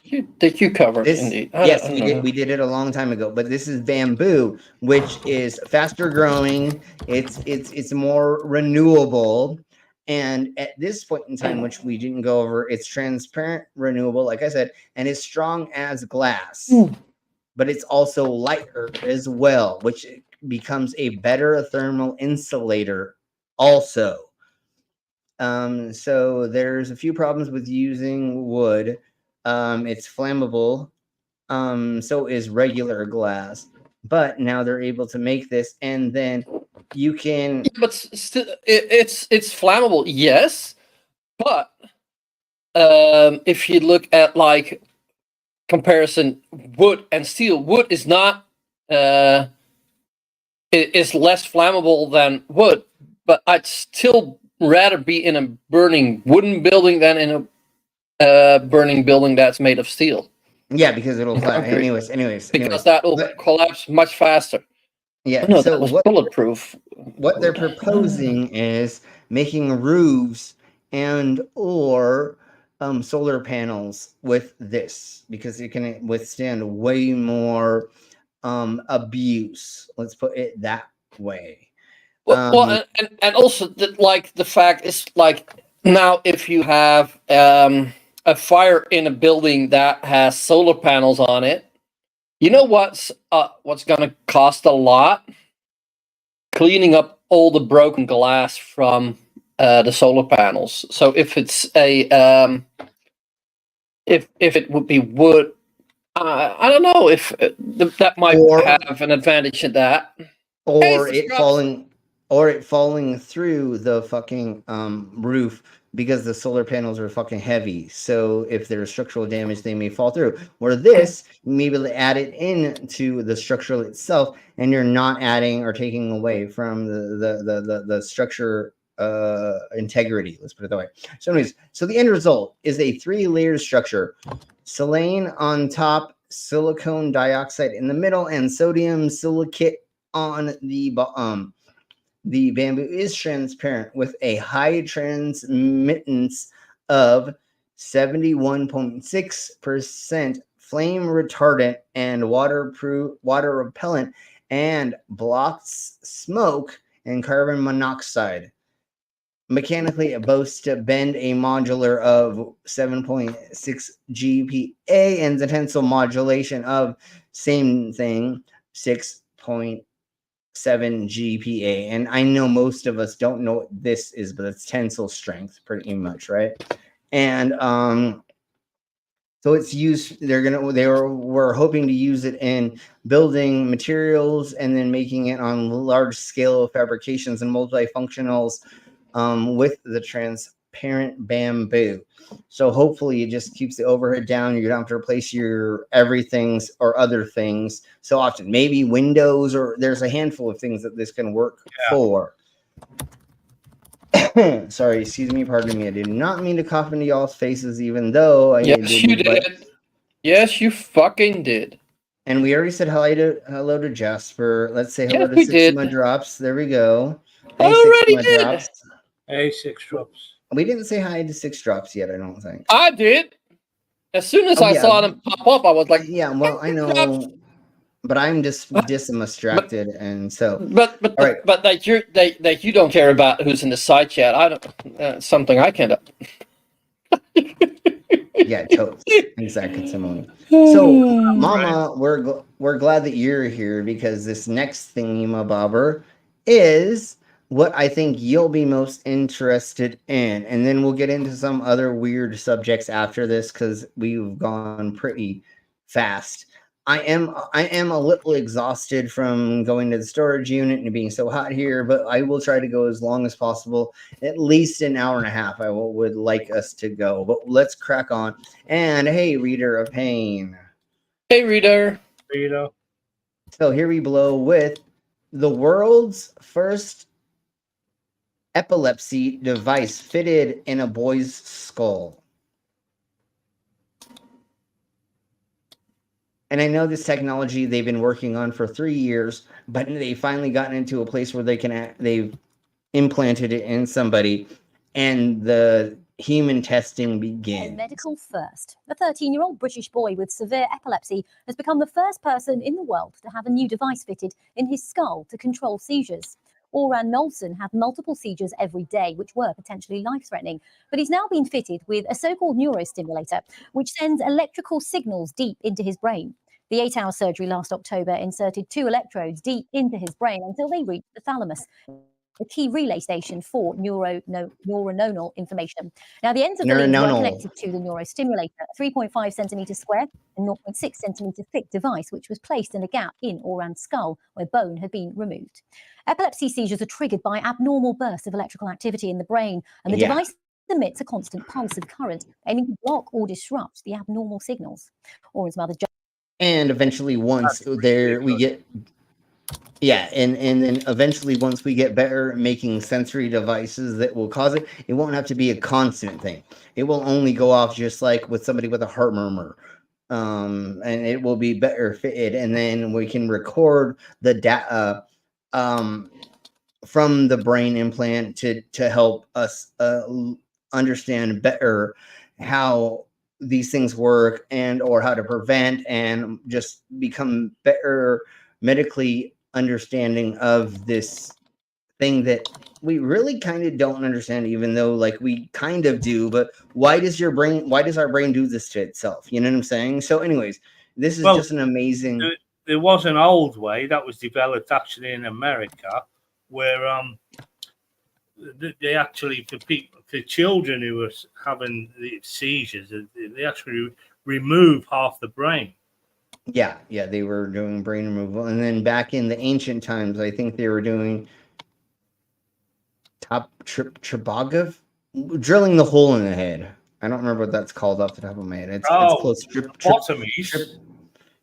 that you covered? Indeed, yes, we did it a long time ago. But this is bamboo, which is faster growing. It's more renewable, and at this point in time, which we didn't go over, it's transparent, renewable, like I said, and it's strong as glass. But it's also lighter as well, which becomes a better thermal insulator also. So there's a few problems with using wood. It's flammable. So is regular glass. But now they're able to make this, and then you can. Yeah, but it's flammable, yes. But if you look at like comparison, wood and steel, wood is not is less flammable than wood. But I'd still rather be in a burning wooden building than in a burning building that's made of steel. Yeah, because it'll collapse. Anyways. Because that will collapse much faster. Yeah, No, so that was bulletproof. What they're proposing is making roofs and or solar panels with this, because it can withstand way more abuse. Let's put it that way. Well, and also like the fact is like now if you have a fire in a building that has solar panels on it, you know what's going to cost a lot? Cleaning up all the broken glass from the solar panels. So if it's a if it would be wood, I don't know if that might have an advantage in that. Or it falling through the fucking roof, because the solar panels are fucking heavy. So if there's structural damage, they may fall through. Where this, you may be able to add it into the structure itself, and you're not adding or taking away from the structure integrity. Let's put it that way. So anyways, so the end result is a 3-layer structure: silane on top, silicon dioxide in the middle, and sodium silicate on the bottom. The bamboo is transparent with a high transmittance of 71.6%, flame retardant and water repellent, and blocks smoke and carbon monoxide. Mechanically, it boasts to bend a modular of 7.6 GPa and the tensile modulation of same thing, 6.7 GPa. And I know most of us don't know what this is, but it's tensile strength pretty much, right? And so it's used, we're hoping to use it in building materials and then making it on large scale fabrications and multifunctionals with the transparent bamboo. So hopefully it just keeps the overhead down. You don't have to replace your everything's or other things so often. Maybe windows, or there's a handful of things that this can work for. Sorry, excuse me, pardon me. I did not mean to cough into y'all's faces, even though I did. You did. Yes, you fucking did. And we already said hello to Jasper. Let's say hello to Sigma Drops. There we go. Hey, already did. Drops. Hey, 6 Drops. We didn't say hi to 6 Drops yet, I don't think. I did. As soon as I saw them pop up, I was like, yeah, well, I know. But I'm just distracted, and so. But that you don't care about who's in the side chat. I don't. Something I can't. Yeah, totes. Exactly, similar. So, Mama, we're glad that you're here, because this next thingy-mabobber is what I think you'll be most interested in, and then we'll get into some other weird subjects after this, because we've gone pretty fast. I am a little exhausted from going to the storage unit and being so hot here, but I will try to go as long as possible, at least an hour and a half. I would like us to go, but let's crack on. And hey, Reader of Pain. Hey, Reader. So here we blow with the world's first epilepsy device fitted in a boy's skull. And I know this technology they've been working on for 3 years, but they finally gotten into a place where they've implanted it in somebody, and the human testing begins. Medical first. A 13-year-old British boy with severe epilepsy has become the first person in the world to have a new device fitted in his skull to control seizures. Oran Nolson had multiple seizures every day, which were potentially life-threatening. But he's now been fitted with a so-called neurostimulator, which sends electrical signals deep into his brain. The 8-hour surgery last October inserted 2 electrodes deep into his brain until they reached the thalamus. a key relay station for neuronal information. Now, the ends of the leads were Neuronal. connected to the neurostimulator, a 3.5 centimeter square and 0.6 centimeter thick device, which was placed in a gap in Oran's skull where bone had been removed. Epilepsy seizures are triggered by abnormal bursts of electrical activity in the brain, and the device emits a constant pulse of current, aiming to block or disrupt the abnormal signals. Oran's mother. And eventually, once there we get, and then eventually, once we get better at making sensory devices that will cause it, it won't have to be a constant thing. It will only go off just like with somebody with a heart murmur. And it will be better fitted, and then we can record the data from the brain implant to help us understand better how these things work and or how to prevent and just become better medically understanding of this thing that we really kind of don't understand, even though like we kind of do. But why does our brain do this to itself? You know what I'm saying? So anyways, this is just an amazing. There was an old way that was developed actually in America where they actually, for children who were having the seizures, they actually remove half the brain. Yeah, they were doing brain removal, and then back in the ancient times, I think they were doing Tribogov, drilling the hole in the head. I don't remember what that's called off the top of my head. It's close. Lobotomies.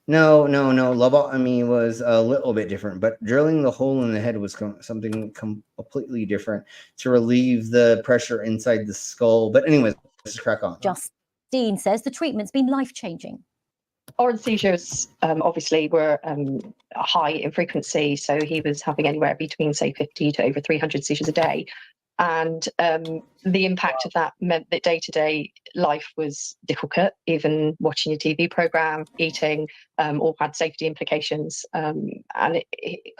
No. Lobotomy was a little bit different, but drilling the hole in the head was something completely different to relieve the pressure inside the skull. But anyways, let's crack on. Justine says the treatment's been life-changing. Oran's seizures obviously were high in frequency, so he was having anywhere between, say, 50 to over 300 seizures a day. And the impact of that meant that day-to-day life was difficult. Even watching a TV program, eating, all had safety implications. And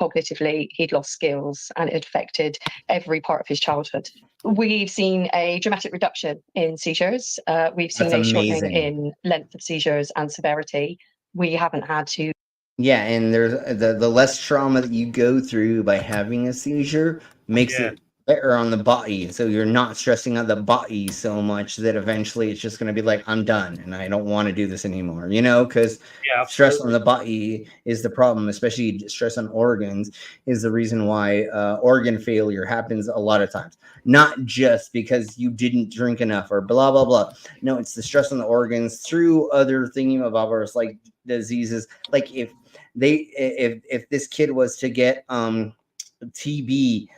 cognitively, he'd lost skills, and it affected every part of his childhood. We've seen a dramatic reduction in seizures. We've seen a shortening in length of seizures and severity. We haven't had to. Yeah, and there's the less trauma that you go through by having a seizure makes it better on the body, so you're not stressing out the body so much that eventually it's just going to be like, I'm done and I don't want to do this anymore, because stress on the body is the problem, especially stress on organs is the reason why organ failure happens a lot of times. Not just because you didn't drink enough or blah blah blah. No, it's the stress on the organs through other thingamabobbers like diseases. Like if this kid was to get TB,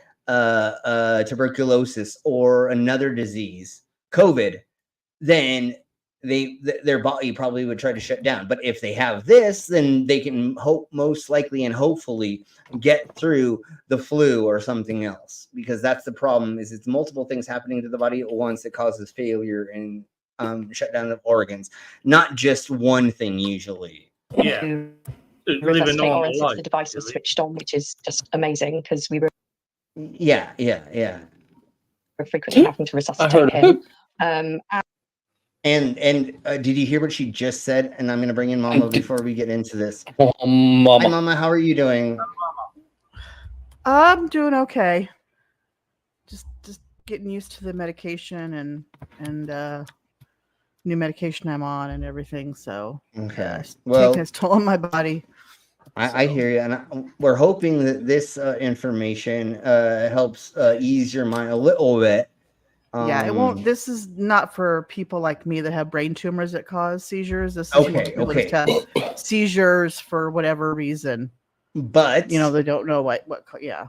tuberculosis, or another disease, COVID, then their body probably would try to shut down. But if they have this, then they can most likely and hopefully get through the flu or something else, because that's the problem, is it's multiple things happening to the body at once that causes failure and shutdown of organs, not just one thing usually. Resuscitate Orange since the device was switched on, which is just amazing, because we were frequently having to resuscitate him. And did you hear what she just said? And I'm going to bring in Mama before we get into this. Mama. Hi, Mama. How are you doing? I'm doing okay. Just getting used to the medication and new medication I'm on and everything. So okay, taking its toll on my body. I hear you, and we're hoping that this information helps ease your mind a little bit. Yeah, it won't. This is not for people like me that have brain tumors that cause seizures. This is people that have seizures for whatever reason. But they don't know what. Yeah.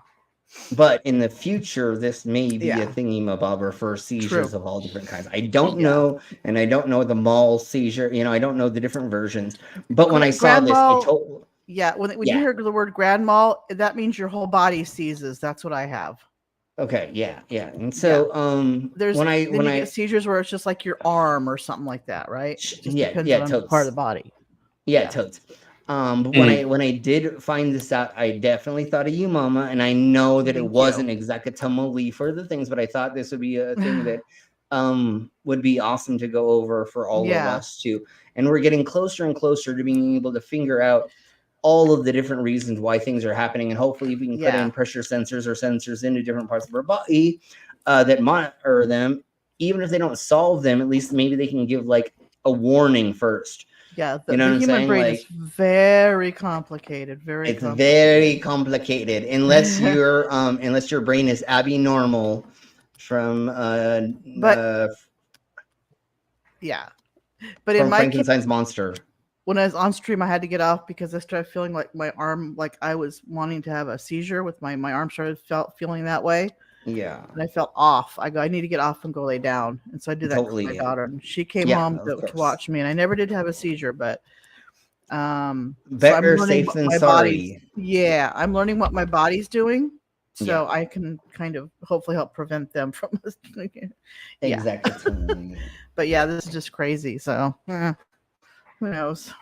But in the future, this may be a thingy-mabobber for seizures of all different kinds. I don't know, and I don't know the mall seizure. I don't know the different versions. But when I saw this, I told. Yeah, when you hear the word grand mal, that means your whole body seizes. That's what I have. Okay, yeah. And so there's when I get seizures where it's just like your arm or something like that, right? It just depends on part of the body. Yeah, totes. But when I did find this out, I definitely thought of you, Mama, and I know that it wasn't exactly for the things, but I thought this would be a thing that would be awesome to go over for all of us too. And we're getting closer and closer to being able to figure out all of the different reasons why things are happening, and hopefully we can put in pressure sensors or sensors into different parts of our body that monitor them. Even if they don't solve them, at least maybe they can give like a warning first. Yeah, you know the what I'm human saying? brain Like, is very complicated. it's very complicated unless your brain is abnormal from But in from my case, Frankenstein's monster. when I was on stream, I had to get off because I started feeling like my arm, like I was wanting to have a seizure with my arm started feeling that way. Yeah. And I felt off. I go, I need to get off and go lay down. And so I did that with my daughter. And she came home to watch me. And I never did have a seizure, but so I'm Better learning safe what than my sorry. I'm learning what my body's doing. So Yeah. I can kind of hopefully help prevent them from Exactly. But yeah, this is just crazy. So who knows?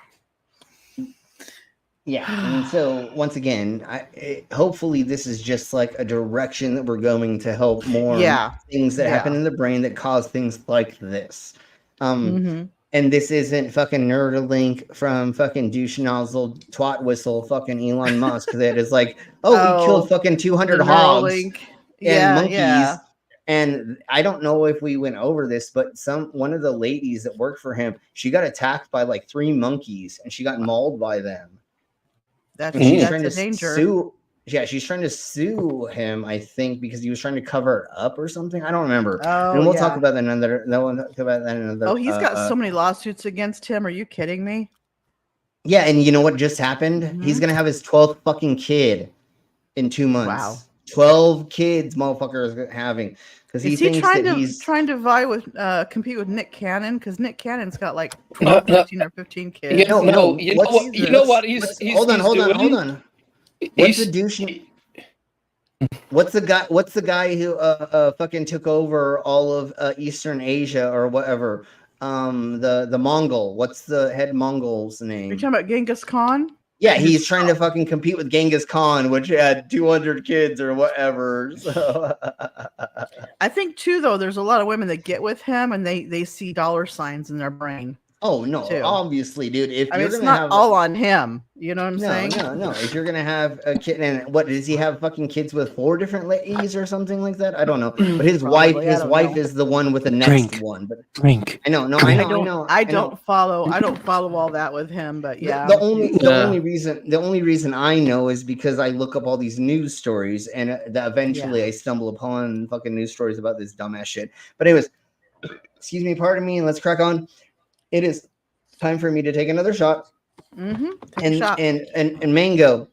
Yeah, and so once again, hopefully this is just like a direction that we're going to help more things that happen in the brain that cause things like this. And this isn't fucking Nerdlink from fucking douche nozzle twat whistle fucking Elon Musk that is like, we killed fucking 200 hogs and monkeys. And I don't know if we went over this, but one of the ladies that worked for him, she got attacked by like 3 monkeys and she got mauled by them. That's trying a to danger. sue. Yeah, she's trying to sue him, I think, because he was trying to cover it up or something. I don't remember. And we'll talk about that another. Oh, he's got so many lawsuits against him. Are you kidding me? Yeah, and you know what just happened? He's gonna have his 12th fucking kid in 2 months. Wow. 12 kids, motherfucker is having, because he thinks he's trying to vie with compete with Nick Cannon, because Nick Cannon's got like 12, 13 or 15 kids. You know what? He's hold on. What's the douche? What's the guy who fucking took over all of Eastern Asia or whatever? The Mongol. What's the head Mongol's name? You're talking about Genghis Khan? Yeah, he's trying to fucking compete with Genghis Khan, which had 200 kids or whatever. So I think too, though, there's a lot of women that get with him and they see dollar signs in their brain. Oh no, obviously, dude. If I mean, you're it's gonna not have all on him. You know what I'm saying? No. If you're gonna have a kid, and what does he have? Fucking kids with 4 different ladies or something like that? I don't know. But his wife is the one with the next one. But I know. No, I know. I don't follow all that with him. But yeah, the only reason I know is because I look up all these news stories, and that eventually I stumble upon fucking news stories about this dumbass shit. But anyways, excuse me, pardon me, and let's crack on. It is time for me to take another shot. And Mango,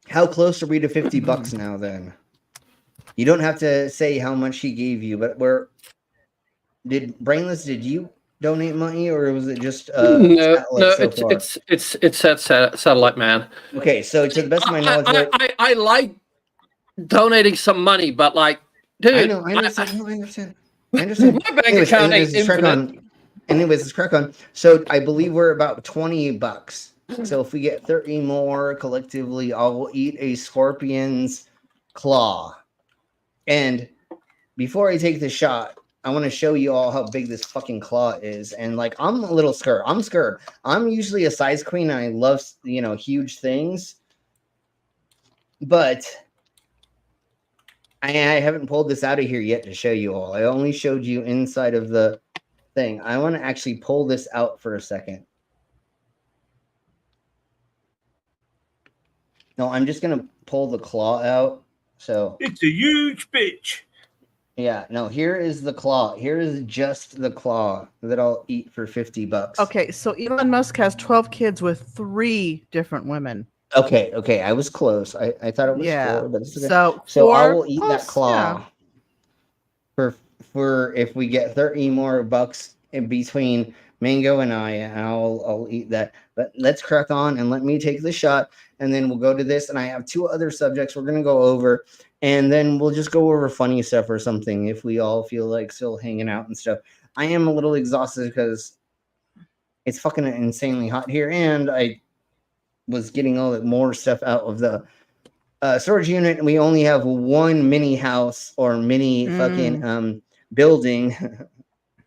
how close are we to $50 now? Then you don't have to say how much he gave you, but Brainless? Did you donate money, or was it just no? It's Satellite Man. Okay, so to the best of my knowledge, I like donating some money, but like, dude, I understand. My bank account ain't infinite. Anyways, let's crack on. So I believe we're about $20. So if we get 30 more collectively, I will eat a scorpion's claw. And before I take the shot, I want to show you all how big this fucking claw is. And like, I'm a little scared. I'm usually a size queen, and I love, huge things. But I haven't pulled this out of here yet to show you all. I only showed you inside of the thing. I want to actually pull this out for a second. No, I'm just going to pull the claw out. So it's a huge bitch. Yeah, no, here is the claw. Here is just the claw that I'll eat for $50. Okay, so Elon Musk has 12 kids with 3 different women. Okay, I was close. I thought it was 4, but it's okay. So I will eat that claw for if we get 30 more bucks in between Mango and I'll eat that. But let's crack on and let me take the shot, and then we'll go to this. And I have 2 other subjects we're gonna go over, and then we'll just go over funny stuff or something if we all feel like still hanging out and stuff. I am a little exhausted because it's fucking insanely hot here, and I was getting all the more stuff out of the storage unit, and we only have one mini house or mini fucking building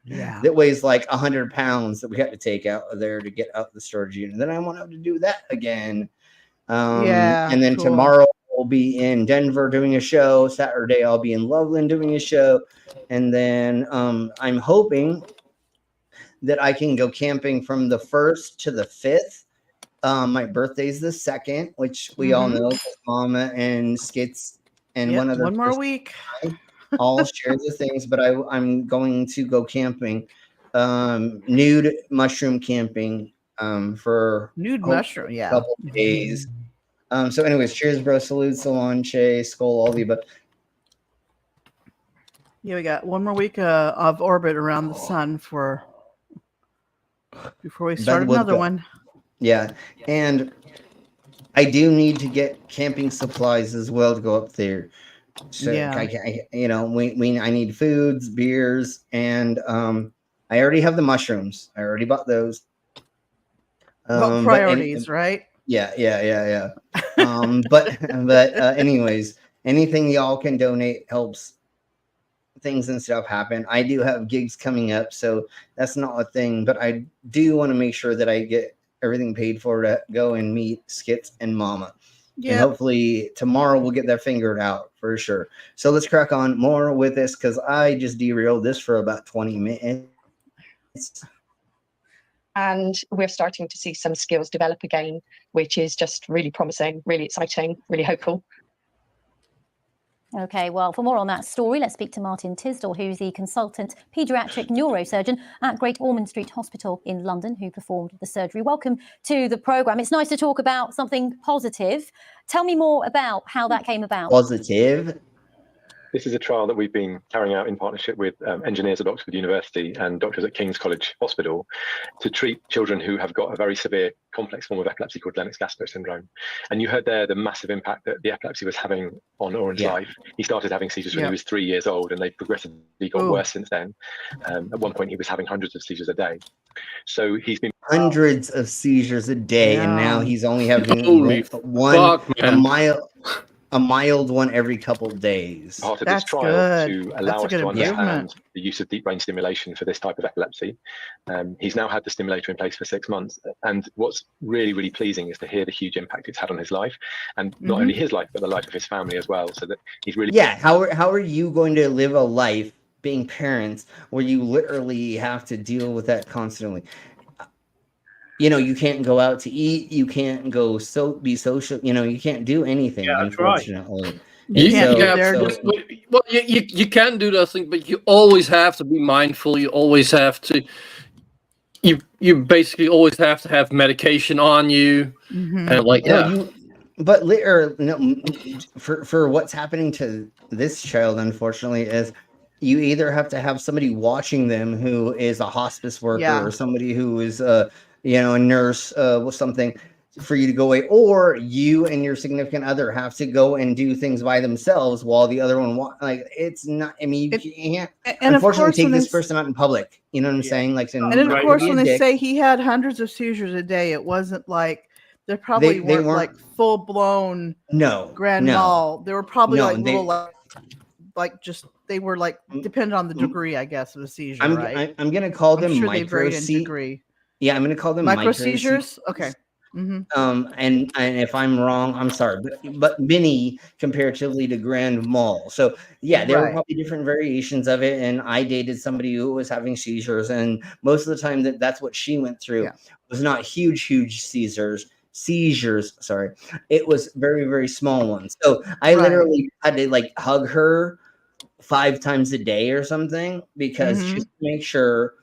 that weighs like 100 pounds that we had to take out of there to get out the storage unit. Then I won't have to do that again. And then tomorrow I'll be in Denver doing a show. Saturday I'll be in Loveland doing a show. And then I'm hoping that I can go camping from the 1st to the 5th. My birthday's the 2nd, which we all know, Mama and Skits and one other. One more week. All share the things, but I'm going to go camping, nude mushroom camping, for mushroom, a couple days. So anyways, cheers, bro. Salute, Solanche, Skull, all the above. Yeah, we got one more week of orbit around the sun before we start another one. Yeah, and I do need to get camping supplies as well to go up there. So I need foods, beers, and I already have the mushrooms. I already bought those. Priorities, right? Yeah. But anyways, anything y'all can donate helps things and stuff happen. I do have gigs coming up, so that's not a thing. But I do want to make sure that I get everything paid for to go and meet Skits and Mama. And hopefully tomorrow we'll get that figured out for sure. So let's crack on more with this because I just derailed this for about 20 minutes. And we're starting to see some skills develop again, which is just really promising, really exciting, really hopeful. Okay, well, for more on that story, let's speak to Martin Tisdall, who's the consultant paediatric neurosurgeon at Great Ormond Street Hospital in London, who performed the surgery. Welcome to the programme. It's nice to talk about something positive. Tell me more about how that came about. Positive? This is a trial that we've been carrying out in partnership with engineers at Oxford University and doctors at King's College Hospital to treat children who have got a very severe complex form of epilepsy called Lennox-Gastaut syndrome. And you heard there the massive impact that the epilepsy was having on Oren's life. He started having seizures when he was 3 years old, and they progressively got worse since then. At one point, he was having hundreds of seizures a day. So he's been hundreds of seizures a day, and now he's only having a mild one every couple of days. Part of this trial to allow us to understand the use of deep brain stimulation for this type of epilepsy. He's now had the stimulator in place for 6 months. And what's really, really pleasing is to hear the huge impact it's had on his life, and not only his life, but the life of his family as well. So that he's really... Yeah, how are you going to live a life being parents where you literally have to deal with that constantly? You know, you can't go out to eat. You can't go be social. You know, you can't do anything. Yeah, unfortunately. Right. You can do those things, but you always have to be mindful. You always have to. You basically always have to have medication on you, and for what's happening to this child, unfortunately, is you either have to have somebody watching them who is a hospice worker or somebody who is a nurse with something for you to go away, or you and your significant other have to go and do things by themselves while the other one it's not. I mean, you can't unfortunately take this person out in public. You know what I'm saying? Like, and then of course, when they say he had hundreds of seizures a day, it wasn't like they probably weren't like full blown grand mal. They were probably they were like dependent on the degree, I guess, of the seizure. I'm gonna call them micro seizures. Yeah, I'm going to call them micro seizures. Okay. And if I'm wrong, I'm sorry, but mini comparatively to grand mal. So yeah, there were probably different variations of it. And I dated somebody who was having seizures, and most of the time that's what she went through was not huge seizures. Sorry, it was very, very small ones. So I literally had to like hug her 5 times a day or something because just to make sure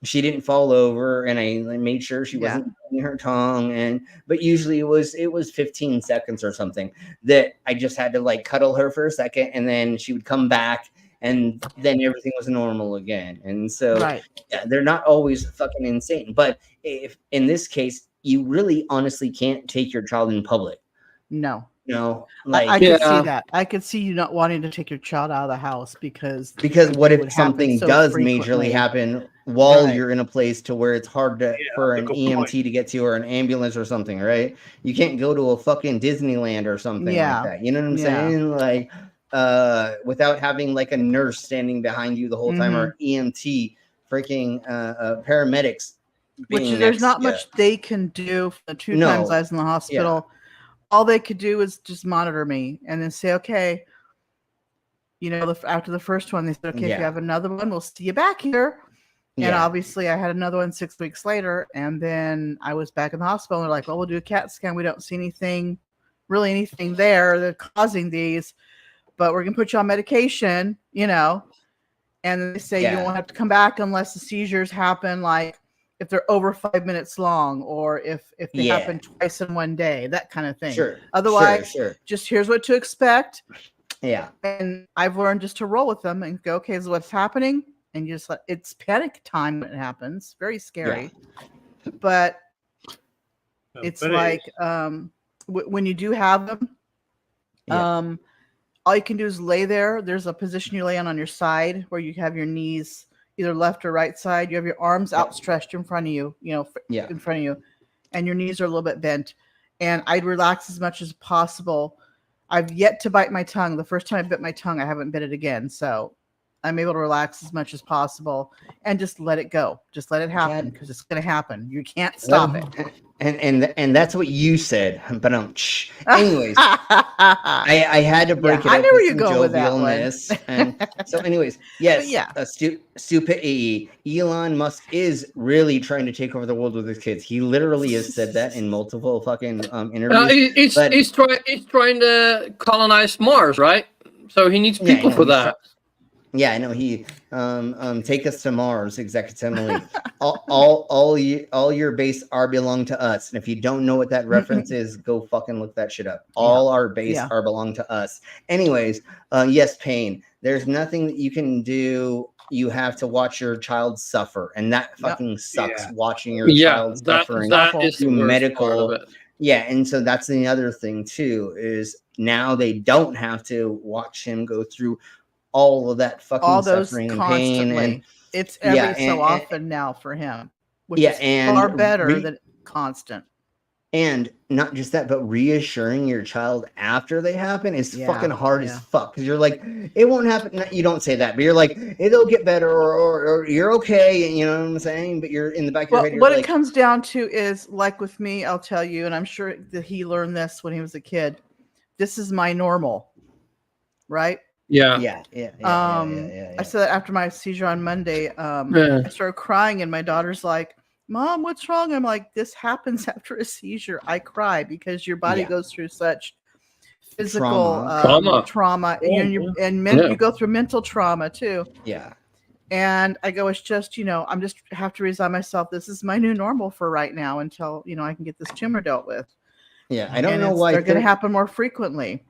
she didn't fall over, and I made sure she wasn't biting her tongue. But usually it was 15 seconds or something that I just had to like cuddle her for a second, and then she would come back, and then everything was normal again. And so yeah, they're not always fucking insane. But if in this case, you really honestly can't take your child in public. No. Like I could see that. I could see you not wanting to take your child out of the house because what if something does majorly happen while you're in a place to where it's hard for an EMT to get to, or an ambulance or something, right? You can't go to a fucking Disneyland or something like that. You know what I'm saying? Like without having like a nurse standing behind you the whole time, or an EMT freaking paramedics. Which being there's next not to you. much they can do for the 2 No. times I was in the hospital. All they could do is just monitor me and then say, okay, after the first one, they said, okay, if you have another one, we'll see you back here. And obviously I had another one 6 weeks later, and then I was back in the hospital, and they're like, well, we'll do a CAT scan. We don't see anything there that's causing these, but we're going to put you on medication, and then they say you won't have to come back unless the seizures happen, like if they're over 5 minutes long, or if they happen twice in one day, that kind of thing. Sure. Otherwise, Sure. just here's what to expect. Yeah. And I've learned just to roll with them and go, okay, this is what's happening. And you just it's panic time when it happens. Very scary. But it's like when you do have them, all you can do is lay there. There's a position you lay on your side where you have your knees either left or right side. You have your arms outstretched in front of you, in front of you, and your knees are a little bit bent. And I'd relax as much as possible. I've yet to bite my tongue. The first time I bit my tongue, I haven't bit it again. So I'm able to relax as much as possible and just let it go. Just let it happen, because it's going to happen. You can't stop it. And that's what you said. But anyways, I had to break it up. I knew where you with go some with that jovialness. And so, anyways, stupid Elon Musk is really trying to take over the world with his kids. He literally has said that in multiple fucking interviews. He's trying to colonize Mars, right? So he needs people for that. Yeah, I know. He take us to Mars, executively. all your base are belong to us. And if you don't know what that reference is, go fucking look that shit up. All our base are belong to us. Anyways, yes, pain. There's nothing that you can do. You have to watch your child suffer, and that fucking sucks. Watching your child suffering through medical. Yeah, and so that's the other thing too, is now they don't have to watch him go through all of that fucking suffering and pain, and it's every so often now for him, which is far better than constant. And not just that, but reassuring your child after they happen is fucking hard as fuck, because you're like, it won't happen. You don't say that, but you're like, it'll get better, or you're okay, you know what I'm saying? But you're in the back of your head. What it comes down to is, like with me, I'll tell you, and I'm sure that he learned this when he was a kid. This is my normal, right? I said that after my seizure on Monday. I started crying, and my daughter's like, Mom, what's wrong? I'm like, this happens after a seizure. I cry because your body goes through such physical trauma, and you go through mental trauma too. And I go, it's just, I'm just have to resign myself. This is my new normal for right now until I can get this tumor dealt with. I don't know why they're going to happen more frequently.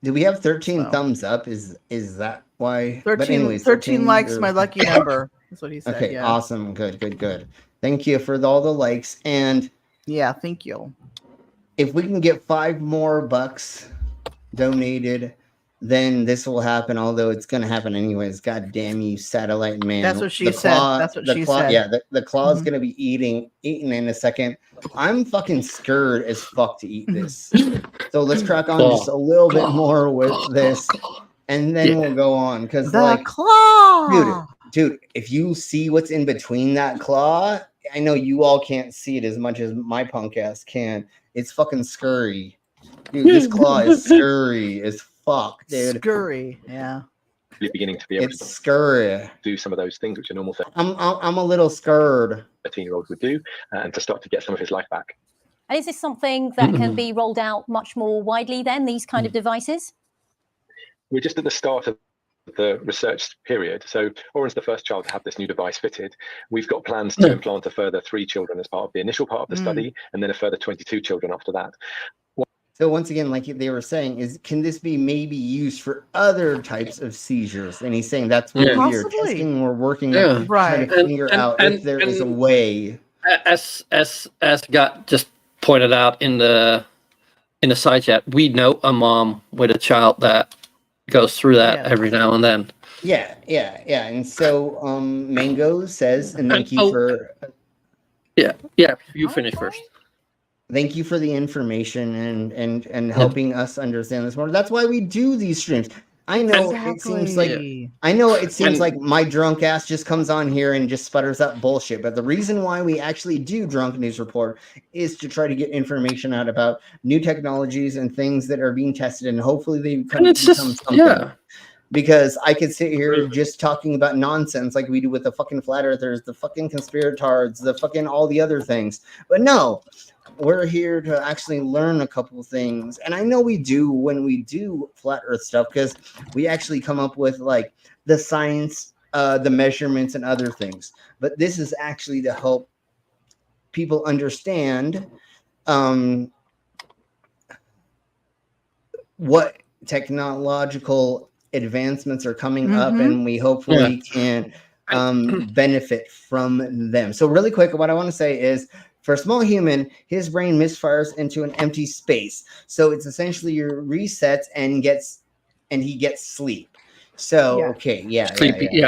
Do we have 13 thumbs up? Is that why? 13 likes, my lucky number. That's what he said. Okay, awesome. Good. Thank you for all the likes. And thank you. If we can get $5 more donated, then this will happen. Although it's going to happen anyways. God damn you, satellite man. That's what she said. Yeah, the claw is going to be eaten in a second. I'm fucking scared as fuck to eat this. So let's crack on just a little bit more with this, and then we'll go on. Because claw, dude, if you see what's in between that claw, I know you all can't see it as much as my punk ass can. It's fucking scurry, dude. This claw is scurry as fuck, dude. Scurry, beginning to be able to do some of those things which a normal I'm a little scared 13-year-old would do, and to start to get some of his life back. And is this something that can be rolled out much more widely then, these kind of devices? We're just at the start of the research period. So Oren's the first child to have this new device fitted. We've got plans to implant a further 3 children as part of the initial part of the study, and then a further 22 children after that. So once again, like they were saying, can this be maybe used for other types of seizures? And he's saying that's what we're testing. We're working on trying to figure out if there is a way. As got just pointed out in the side chat, we know a mom with a child that goes through that every now and then. Yeah. And so Mango says, and thank you for. You finish first. Thank you for the information and helping us understand this more. That's why we do these streams. I know it seems like Exactly. I know it seems like my drunk ass just comes on here and just sputters up bullshit. But the reason why we actually do Drunk News Report is to try to get information out about new technologies and things that are being tested, and hopefully they become something. Yeah. Because I could sit here just talking about nonsense like we do with the fucking flat earthers, the fucking conspiratards, the fucking all the other things. But no, we're here to actually learn a couple things. And I know we do when we do flat earth stuff, because we actually come up with like the science, the measurements and other things. But this is actually to help people understand what technological advancements are coming up, and we hopefully can benefit from them. So really quick, what I want to say is, for a small human, his brain misfires into an empty space. So it's essentially your resets and he gets sleep. So Sleepy,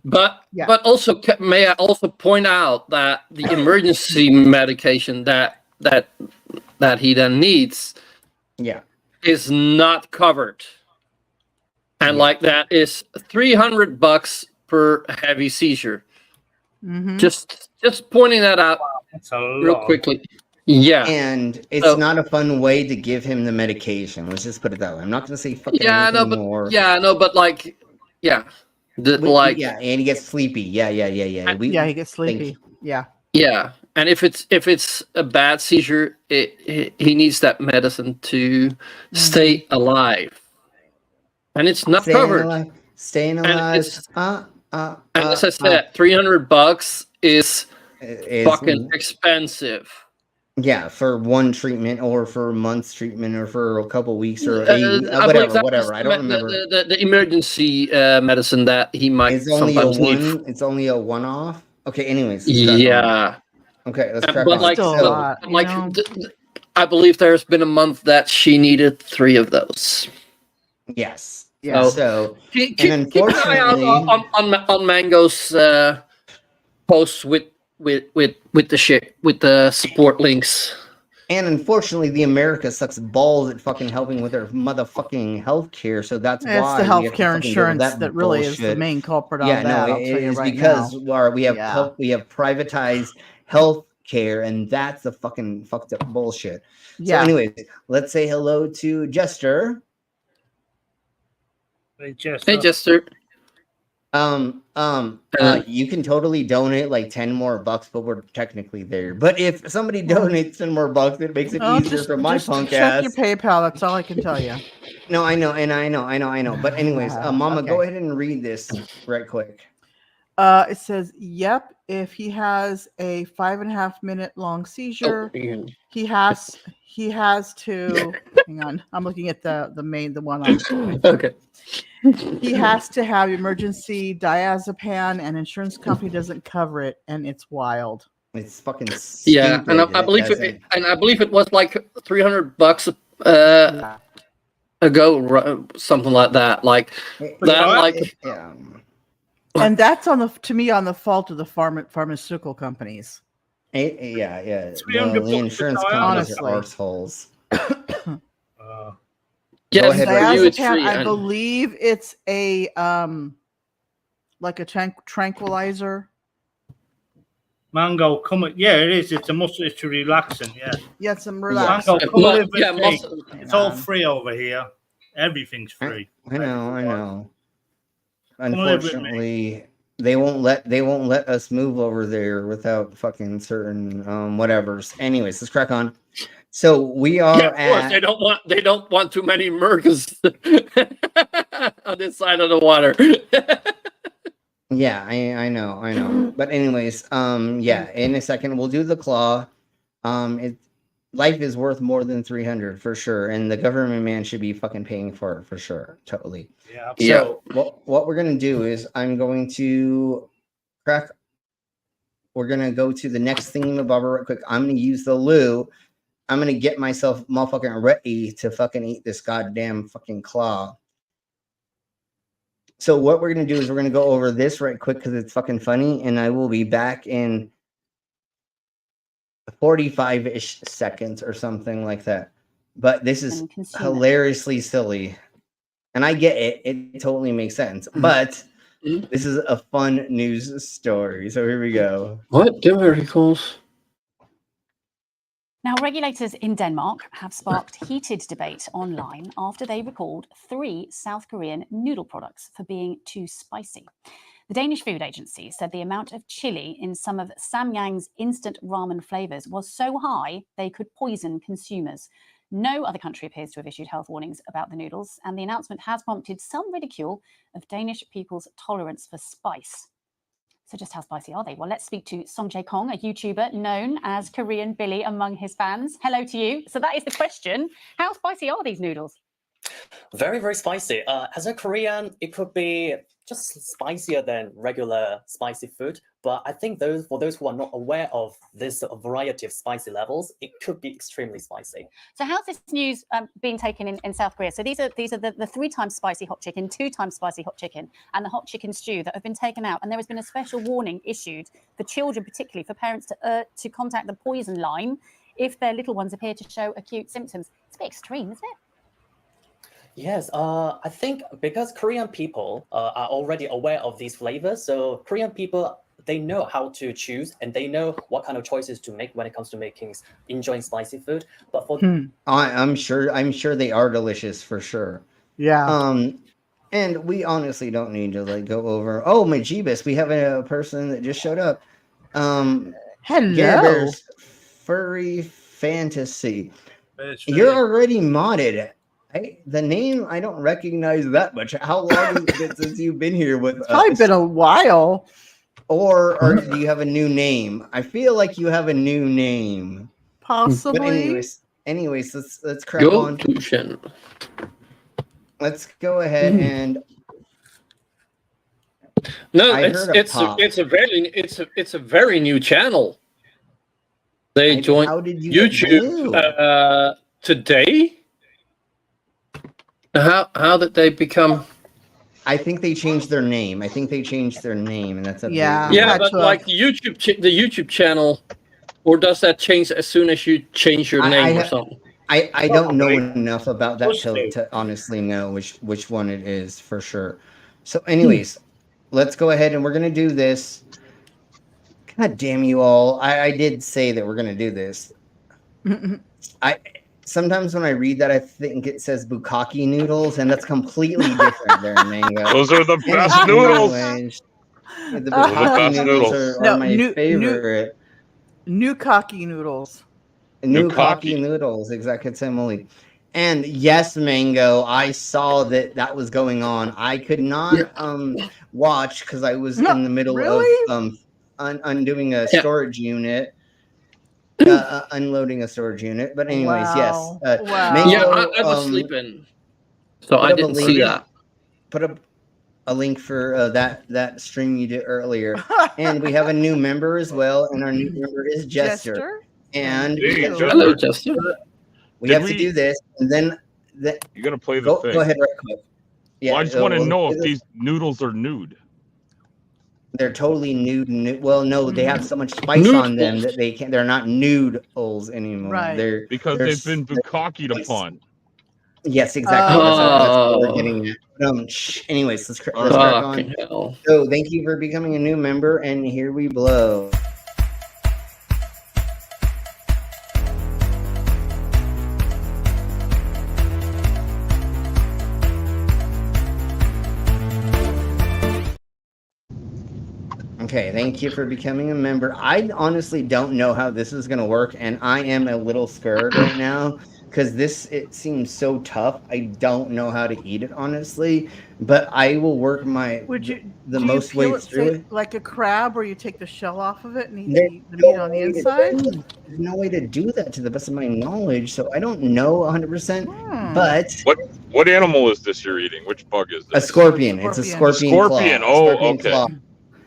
But also, may I also point out that the emergency medication that he then needs, is not covered, and like that is $300 per heavy seizure. Just pointing that out real quickly. Yeah, and it's not a fun way to give him the medication. Let's just put it that way. I'm not going to say fucking more. But like, and he gets sleepy. Yeah. He gets sleepy. Yeah, and if it's a bad seizure, he needs that medicine to stay alive, and it's not covered. Staying alive. And as I said, $300 is fucking expensive. Yeah, for one treatment, or for a month's treatment, or for a couple weeks, or whatever. I don't remember. The emergency medicine that he might sometimes need. It's only a one-off. Okay. Anyways. Yeah. Okay. Let's crack on. I believe there's been a month that she needed 3 of those. Yes. Yeah. So keep an eye out on Mango's posts with the support links. And unfortunately, the America sucks balls at fucking helping with their motherfucking healthcare. So that's why it's the healthcare insurance that really is the main culprit on that. I'll tell you right because now. we have privatized healthcare, and that's the fucking fucked up bullshit. So, anyways, let's say hello to Jester. Hey, Jester. You can totally donate like 10 more bucks, but we're technically there. But if somebody donates 10 more bucks, it makes it easier for my punk ass. Check your PayPal. That's all I can tell you. No, I know. But anyways, Mama, go ahead and read this right quick. It says, yep, if he has a 5.5 minute long seizure, he has to hang on. I'm looking at the one on okay. He has to have emergency diazepam, and insurance company doesn't cover it, and it's wild. It's fucking stupid. Yeah, and I believe it was like $300 ago, something like that. And that's on the fault of the pharmaceutical companies. Yeah. The insurance companies are arseholes. I believe it's a like a tranquilizer. Mango, come on. Yeah, it is. It's a relaxing. Yeah. Yeah, some relaxing. Mango, come live with me. It's all free over here. Everything's free. I know. Unfortunately, they won't let us move over there without fucking certain whatevers. Anyways, let's crack on. So we are they don't want too many Americans on this side of the water. Yeah, I know. But anyways, in a second we'll do the claw. Life is worth more than 300 for sure, and the government man should be fucking paying for it for sure, totally. Yeah. So what we're gonna do is I'm going to We're gonna go to the next thingamabobber right quick. I'm gonna use the loo. I'm gonna get myself motherfucking ready to fucking eat this goddamn fucking claw. So what we're gonna do is we're gonna go over this right quick because it's fucking funny, and I will be back in 45-ish seconds or something like that. But this is hilariously silly. And I get it. It totally makes sense. But this is a fun news story. So here we go. What? Miracles? Now, regulators in Denmark have sparked heated debate online after they recalled 3 South Korean noodle products for being too spicy. The Danish Food Agency said the amount of chili in some of Samyang's instant ramen flavors was so high they could poison consumers. No other country appears to have issued health warnings about the noodles, and the announcement has prompted some ridicule of Danish people's tolerance for spice. So just how spicy are they? Well, let's speak to Song Jae Kong, a YouTuber known as Korean Billy among his fans. Hello to you. So that is the question. How spicy are these noodles? Very, very spicy. As a Korean, it could be just spicier than regular spicy food. But I think for those who are not aware of this variety of spicy levels, it could be extremely spicy. So how's this news being taken in South Korea? So these are the 3 times spicy hot chicken, 2 times spicy hot chicken, and the hot chicken stew that have been taken out. And there has been a special warning issued for children, particularly for parents to contact the poison line if their little ones appear to show acute symptoms. It's a bit extreme, isn't it? Yes, I think because Korean people are already aware of these flavors, so Korean people, they know how to choose and they know what kind of choices to make when it comes to enjoying spicy food. But for I'm sure they are delicious for sure. Yeah. And we honestly don't need to like go over. Oh, my Jeebus, we have a person that just showed up. Hello. Bear's Furry Fantasy. You're already modded. The name I don't recognize that much. How long has it been since you've been here with us? It's probably been a while. Or do you have a new name? I feel like you have a new name. Possibly. But anyways, let's crack on. Let's go ahead and. No, it's a very new channel. They joined YouTube today. How did they become? I think they changed their name. And that's a yeah. But like the YouTube channel, or does that change as soon as you change your name or something? I don't know enough about that to honestly know which one it is for sure. So, anyways, let's go ahead and we're gonna do this. God damn you all! I did say that we're gonna do this. Sometimes when I read that, I think it says bukkake noodles, and that's completely different there, Mango. Those are the best noodles. The bukkake noodles are my favorite. Nukkake noodles. Nukkake noodles, exactly. And yes, Mango, I saw that was going on. I could not watch because I was in the middle of undoing a storage unit. Unloading a storage unit, but anyways, yes. Mango, I was sleeping, so I didn't see that. Put up a link for that stream you did earlier, and we have a new member as well, and our new member is Jester. And hello, Jester. We have to do this, and then you're gonna play the thing. Go ahead, right quick. Yeah, well, I just want to know if these noodles are nude. They're totally nude. Well, no, they have so much spice on them that they're not noodles anymore. Right. Because they've been bukkake'd upon. Yes, exactly. That's what we're getting at. Anyways, let's crack on. So thank you for becoming a new member, and here we blow. Okay, thank you for becoming a member. I honestly don't know how this is going to work, and I am a little scared right now because it seems so tough. I don't know how to eat it, honestly, but I will work the most way through it. Like a crab, where you take the shell off of it and eat the meat on the inside? There's no way to do that to the best of my knowledge, so I don't know 100%. But what animal is this you're eating? Which bug is this? A scorpion. It's a scorpion. Scorpion. Claw. Okay. Claw.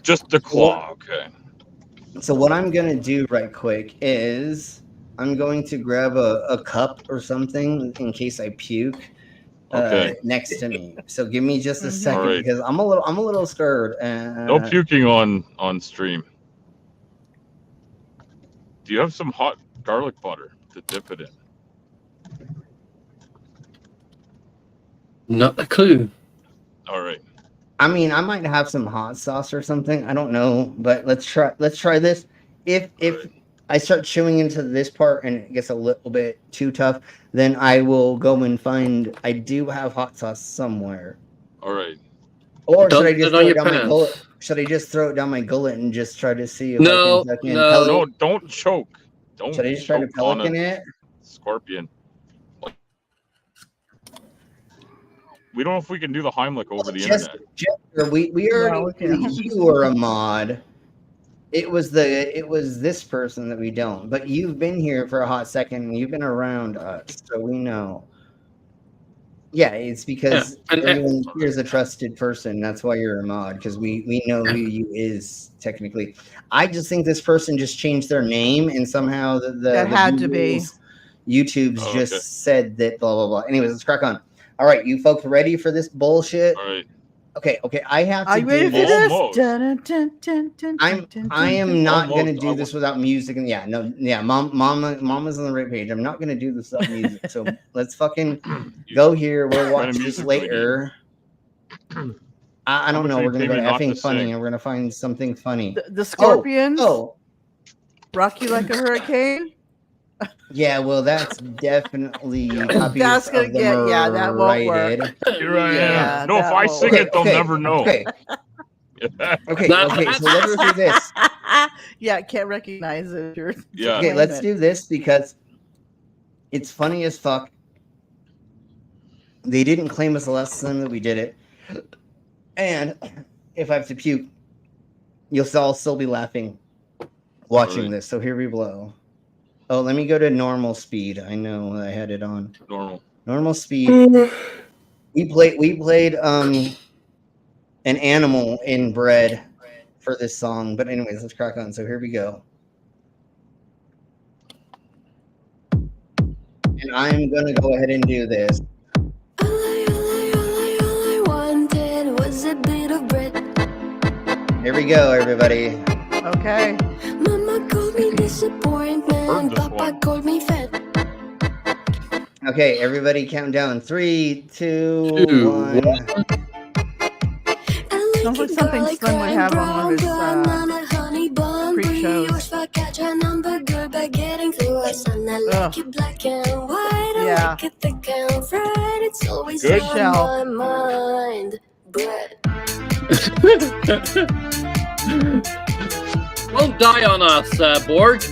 Just the claw, okay. So what I'm going to do right quick is I'm going to grab a cup or something in case I puke next to me. So give me just a second because I'm a little scared. No puking on stream. Do you have some hot garlic butter to dip it in? Not a clue. All right. I mean, I might have some hot sauce or something. I don't know, but let's try this. If I start chewing into this part and it gets a little bit too tough, then I will go and find. I do have hot sauce somewhere. All right. Or should I Dump just it on throw it your down my pants. gullet? Should I just throw it down my gullet and just try to see if I No, can fucking no. pellet No, it? don't choke. Don't Should I just try to choke on pelican a it? scorpion. We don't know if we can do the Heimlich over the internet. Jester, we already knew you were a mod. It was this person that we don't. But you've been here for a hot second and you've been around us, so we know. Yeah, it's because everyone here is a trusted person. That's why you're a mod, because we know who you is technically. I just think this person just changed their name and somehow the had to be. YouTube's just said that blah blah blah. Anyways, let's crack on. All right, you folks ready for this bullshit? All right. Okay. I have to. Are you ready for this? I am not gonna do this without music. And Mama's on the right page. I'm not gonna do this without music. So let's fucking go here. We'll watch this later. I don't know. We're gonna go to effing funny, and we're gonna find something funny. The scorpions. Rock You Like a Hurricane. Yeah, well, that's definitely copies That's gonna of get that won't work. Here I am. No, if I sing it, they'll never know. Okay. Okay, so let's do this. Yeah, I can't recognize it. Okay, let's do this because it's funny as fuck. They didn't claim us the last time that we did it. And if I have to puke, you'll all still be laughing watching this. So here we blow. Oh, let me go to normal speed. I know I had it on. Normal speed. We played an animal in bread for this song. But anyways, let's crack on. So here we go. And I'm gonna go ahead and do this. Here we go, everybody. Okay. Mama called me disappointment. Papa called me fat. Okay, everybody count down. 3, 2, 1. Sounds like something Slim would have on one of his pre-shows. Yeah. It's always Good. on my mind. Bread. Don't die on us, Borg.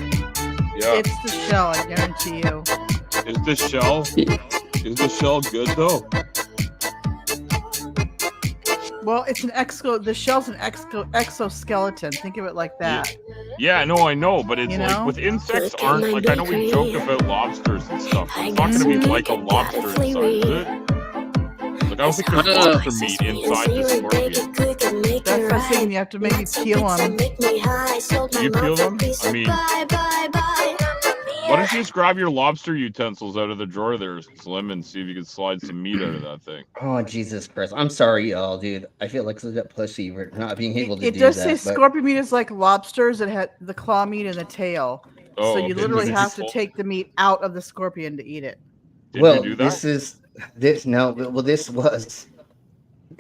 Yeah. It's the shell, I guarantee you. Is the shell good though? Well, it's an the shell's an exoskeleton. Think of it like that. Yeah, no, I know, but it's like with insects aren't like I know we joke about lobsters and stuff. But it's not gonna be like a lobster inside, is it? Like I don't think there's lobster meat inside the scorpion. That's the thing. You have to maybe peel them. Do you peel them? I mean, why don't you just grab your lobster utensils out of the drawer there, Slim, and see if you can slide some meat out of that thing? Oh, Jesus Christ. I'm sorry, y'all, dude. I feel like such a pussy for not being able to do that. It does say scorpion meat is like lobsters that had the claw meat and the tail. Oh, so you literally have to take the meat out of the scorpion to eat it. Did you do that? This was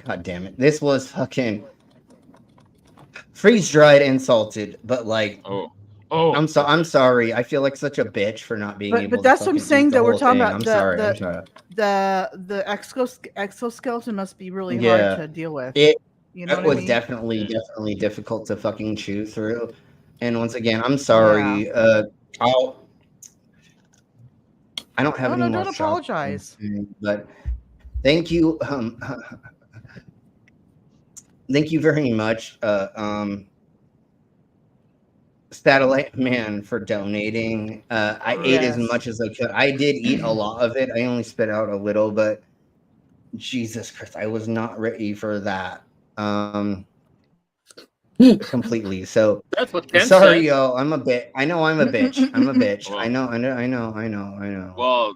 God damn it. This was fucking freeze dried and salted, but like I'm sorry. I feel like such a bitch for not being able to. But that's what I'm saying. That we're talking about. I'm sorry. The exoskeleton must be really hard to deal with. It was I mean? definitely difficult to fucking chew through. And once again, I'm sorry. Yeah. I don't have any more. Don't apologize. But thank you. Thank you very much, Satellite Man, for donating. I ate as much as I could. I did eat a lot of it. I only spit out a little, but Jesus Christ, I was not ready for that. Completely. So that's what Ken sorry, said. y'all. I'm a bitch. I know I'm a bitch. I'm a bitch. Well, I know. Well,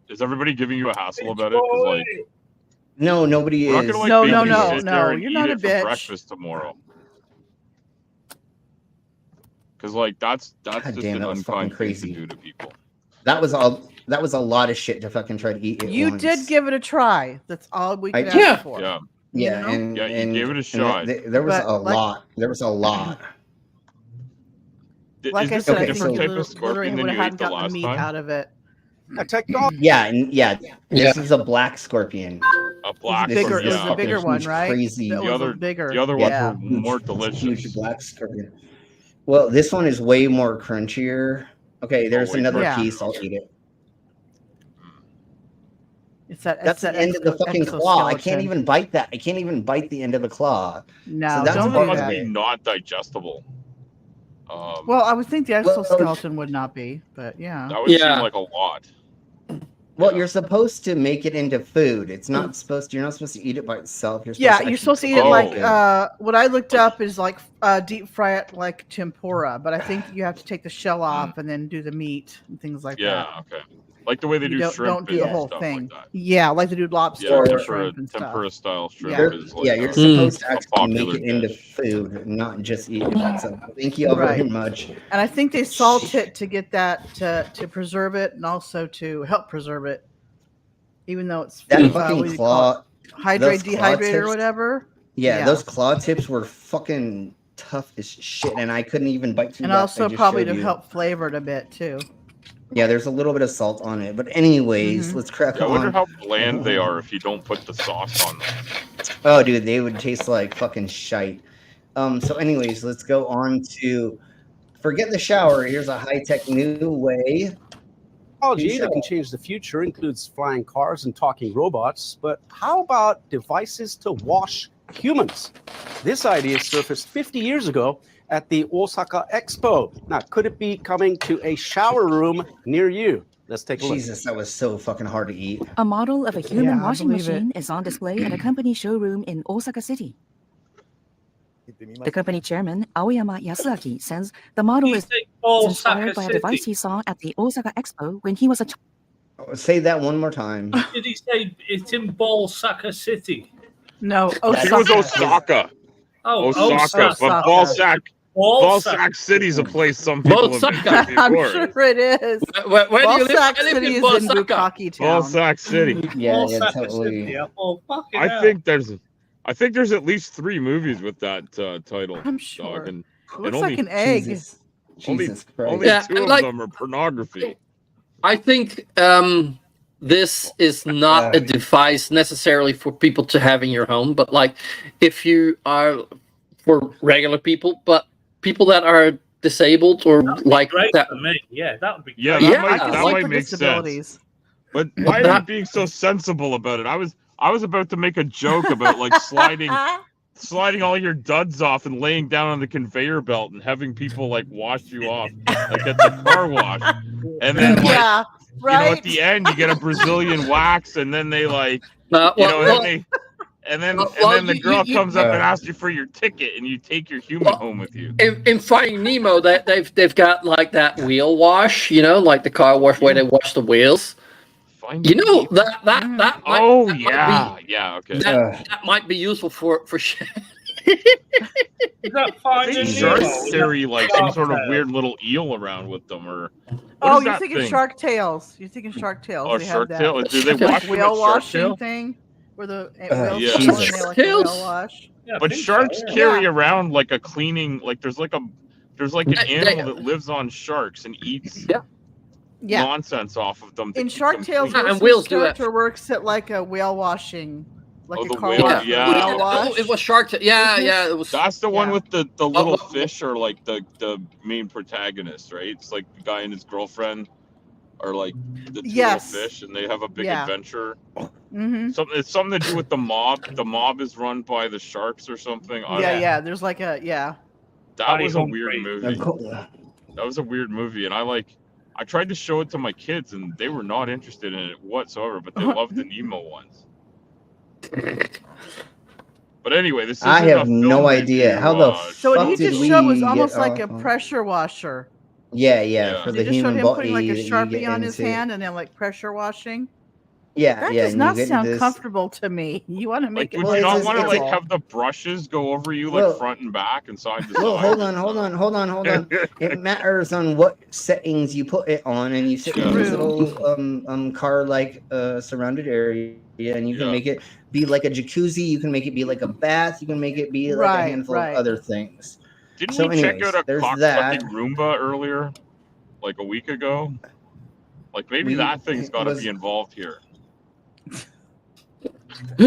is everybody giving you a hassle about it? Because like, no, nobody we're is. not gonna, like, No. You're not a for bitch. breakfast tomorrow. Because like that's God just damn, an that was fucking unkind thing crazy. to do to people. That was all. that was a lot of shit to fucking try to eat at You once. did give it a try. That's all we could I- ask for. Yeah. Yeah, know? and Yeah, you and, gave it a and shot. there was But a like- lot. There was a lot. Like Is I this said, a I different think you type of literally scorpion than would you have ate the gotten the last meat time? out of it. Yeah, and this is a black scorpion. A black bigger- one, it was yeah. the bigger one, Huge, right? Crazy. That The was other, bigger. the other Yeah. ones were more delicious. Huge black scorpion. Well, this one is way more crunchier. Okay, there's way another crunchier. piece. I'll eat it. It's that. That's it's the end of the fucking claw. I can't exoskeleton. even bite that. I can't even bite the end of the claw. No, So that's don't part do of must that. it. be not digestible. Well, I would think the Well, exoskeleton would not be, but yeah. That would seem like a lot. Well, you're supposed to make it into food. It's not supposed to. You're not supposed to eat it by itself. You're supposed Yeah, to you're actually supposed to eat it cook like what I looked up is like deep fry it like tempura, but I think you have to take the shell off and then do the meat and things like that. Yeah, okay. Like the way they You do shrimp don't do the and whole stuff thing. like that. Yeah, like they do lobster Yeah, and tempura, shrimp and stuff. tempura style shrimp Yeah. is like Yeah, you're a supposed to actually popular make it into dish. food, not just eat it by itself. Thank you all very Right. much. And I think they salt it to get that to preserve it and also to help preserve it, even though it's That what fucking do you call it? claw, hydrate, those claw dehydrate, or tips- whatever. Yeah, those claw tips were fucking tough as shit, and I couldn't even bite through and that. also I just probably showed to you. help flavor it a bit too. Yeah, there's a little bit of salt on it, but anyways, let's crack Yeah, I wonder on. how bland they are if you don't put the sauce on them. Oh, dude, they would taste like fucking shite. So anyways, let's go on to forget the shower. Here's a high-tech new way. Technology that can change the future includes flying cars and talking robots, but how about devices to wash humans? This idea surfaced 50 years ago at the Osaka Expo. Now, could it be coming to a shower room near you? Let's take a look. Jesus, that was so fucking hard to eat. A model of a human Yeah, I washing believe it. machine is on display at a company showroom in Osaka City. The company chairman, Aoyama Yasuaki, says the model is inspired by a device he saw at the Osaka Expo when he was a child. Say that one more time. Did he say it's in Balsaka City? No, I think it was Osaka. Oh, Osaka, but Balsac City's a place some people have been to I'm before. sure it is. Where do you live? Balsac I live City in is in Balsaca. Bukkake Town. Balsac City. Yeah, Balsaka totally. City. Oh, fucking I hell. think there's at least 3 movies with that title. I'm sure. Dog, and Looks only, like an egg. Jesus, only, Jesus Christ. only Yeah, 2 of like- them are pornography. I think this is not a device necessarily for people to have in your home, but like if you are for regular people, but people that are disabled or like Great that. for me. Yeah, that would be Yeah, great. that Yeah, might, I that like might for make disabilities. sense. But why are you being so sensible about it? I was about to make a joke about like sliding all your duds off and laying down on the conveyor belt and having people like wash you off like at the car wash. And then like Yeah, you know, right. at the end you get a Brazilian wax and then they like Well, you know, well, and then well, the you- girl you- comes up and asks you for your ticket and you take your human home with you. in Finding Nemo, that they've got like that wheel wash, you know, like the car wash where they wash the wheels. You know that might, Oh that might yeah, be, yeah, okay. that might be useful for shit. Is that I think Finding sharks Nemo? carry like some sort of Shark weird little eel around with them, or what Oh, is you're that thinking thing? Shark Tales. You're thinking Shark Tales. Oh, they Shark have Tale. that. Do they wash them at whale Shark washing Tale? thing where the yeah. whales Jesus. go and they like a whale Tails? wash. Yeah, I But think sharks so, yeah. carry around like a cleaning, like there's like an They- animal that lives on sharks and eats Yeah. nonsense off of them. to In keep Shark them Tales, clean. and Wilson's whales do that. character works at like a whale washing, like Oh, a the car whale, wash. yeah. or a whale wash. It was Shark Tale. Yeah, yeah, it was. That's the one Yeah. with the little oh, fish, or like the main protagonist, right? It's like the guy and his girlfriend are like the two Yes. little fish, and they have a big Yeah. adventure. Mm-hmm. It's something to do with the mob. The mob is run by the sharks or something. I Yeah, don't- yeah. There's like a That Honey was a Humphrey. weird movie. That was a weird movie, and I tried to show it to my kids, and they were not interested in it whatsoever. But they loved the Nemo ones. But anyway, this is I have no idea how the So fuck what he did just we showed was get almost like a off on- pressure washer. Yeah, for They the just showed human him body putting like a that you Sharpie get on his into. hand and then like pressure washing. Yeah, That yeah. does And you not get sound this. comfortable to me. You want to make Like, it would you not it's want to just- like it's- have the brushes go over you like Well- front and back and side to Well, side? hold on. It matters on what settings you put it on, and you sit in this True. little car-like surrounded area, and you can make it be like a jacuzzi. You can make it be like a bath. You can make it be like a Right, handful right. of other things. Didn't So we check anyways, out a there's cock that. sucking Roomba earlier, like a week ago? Like maybe We- that thing's got to was- be involved here.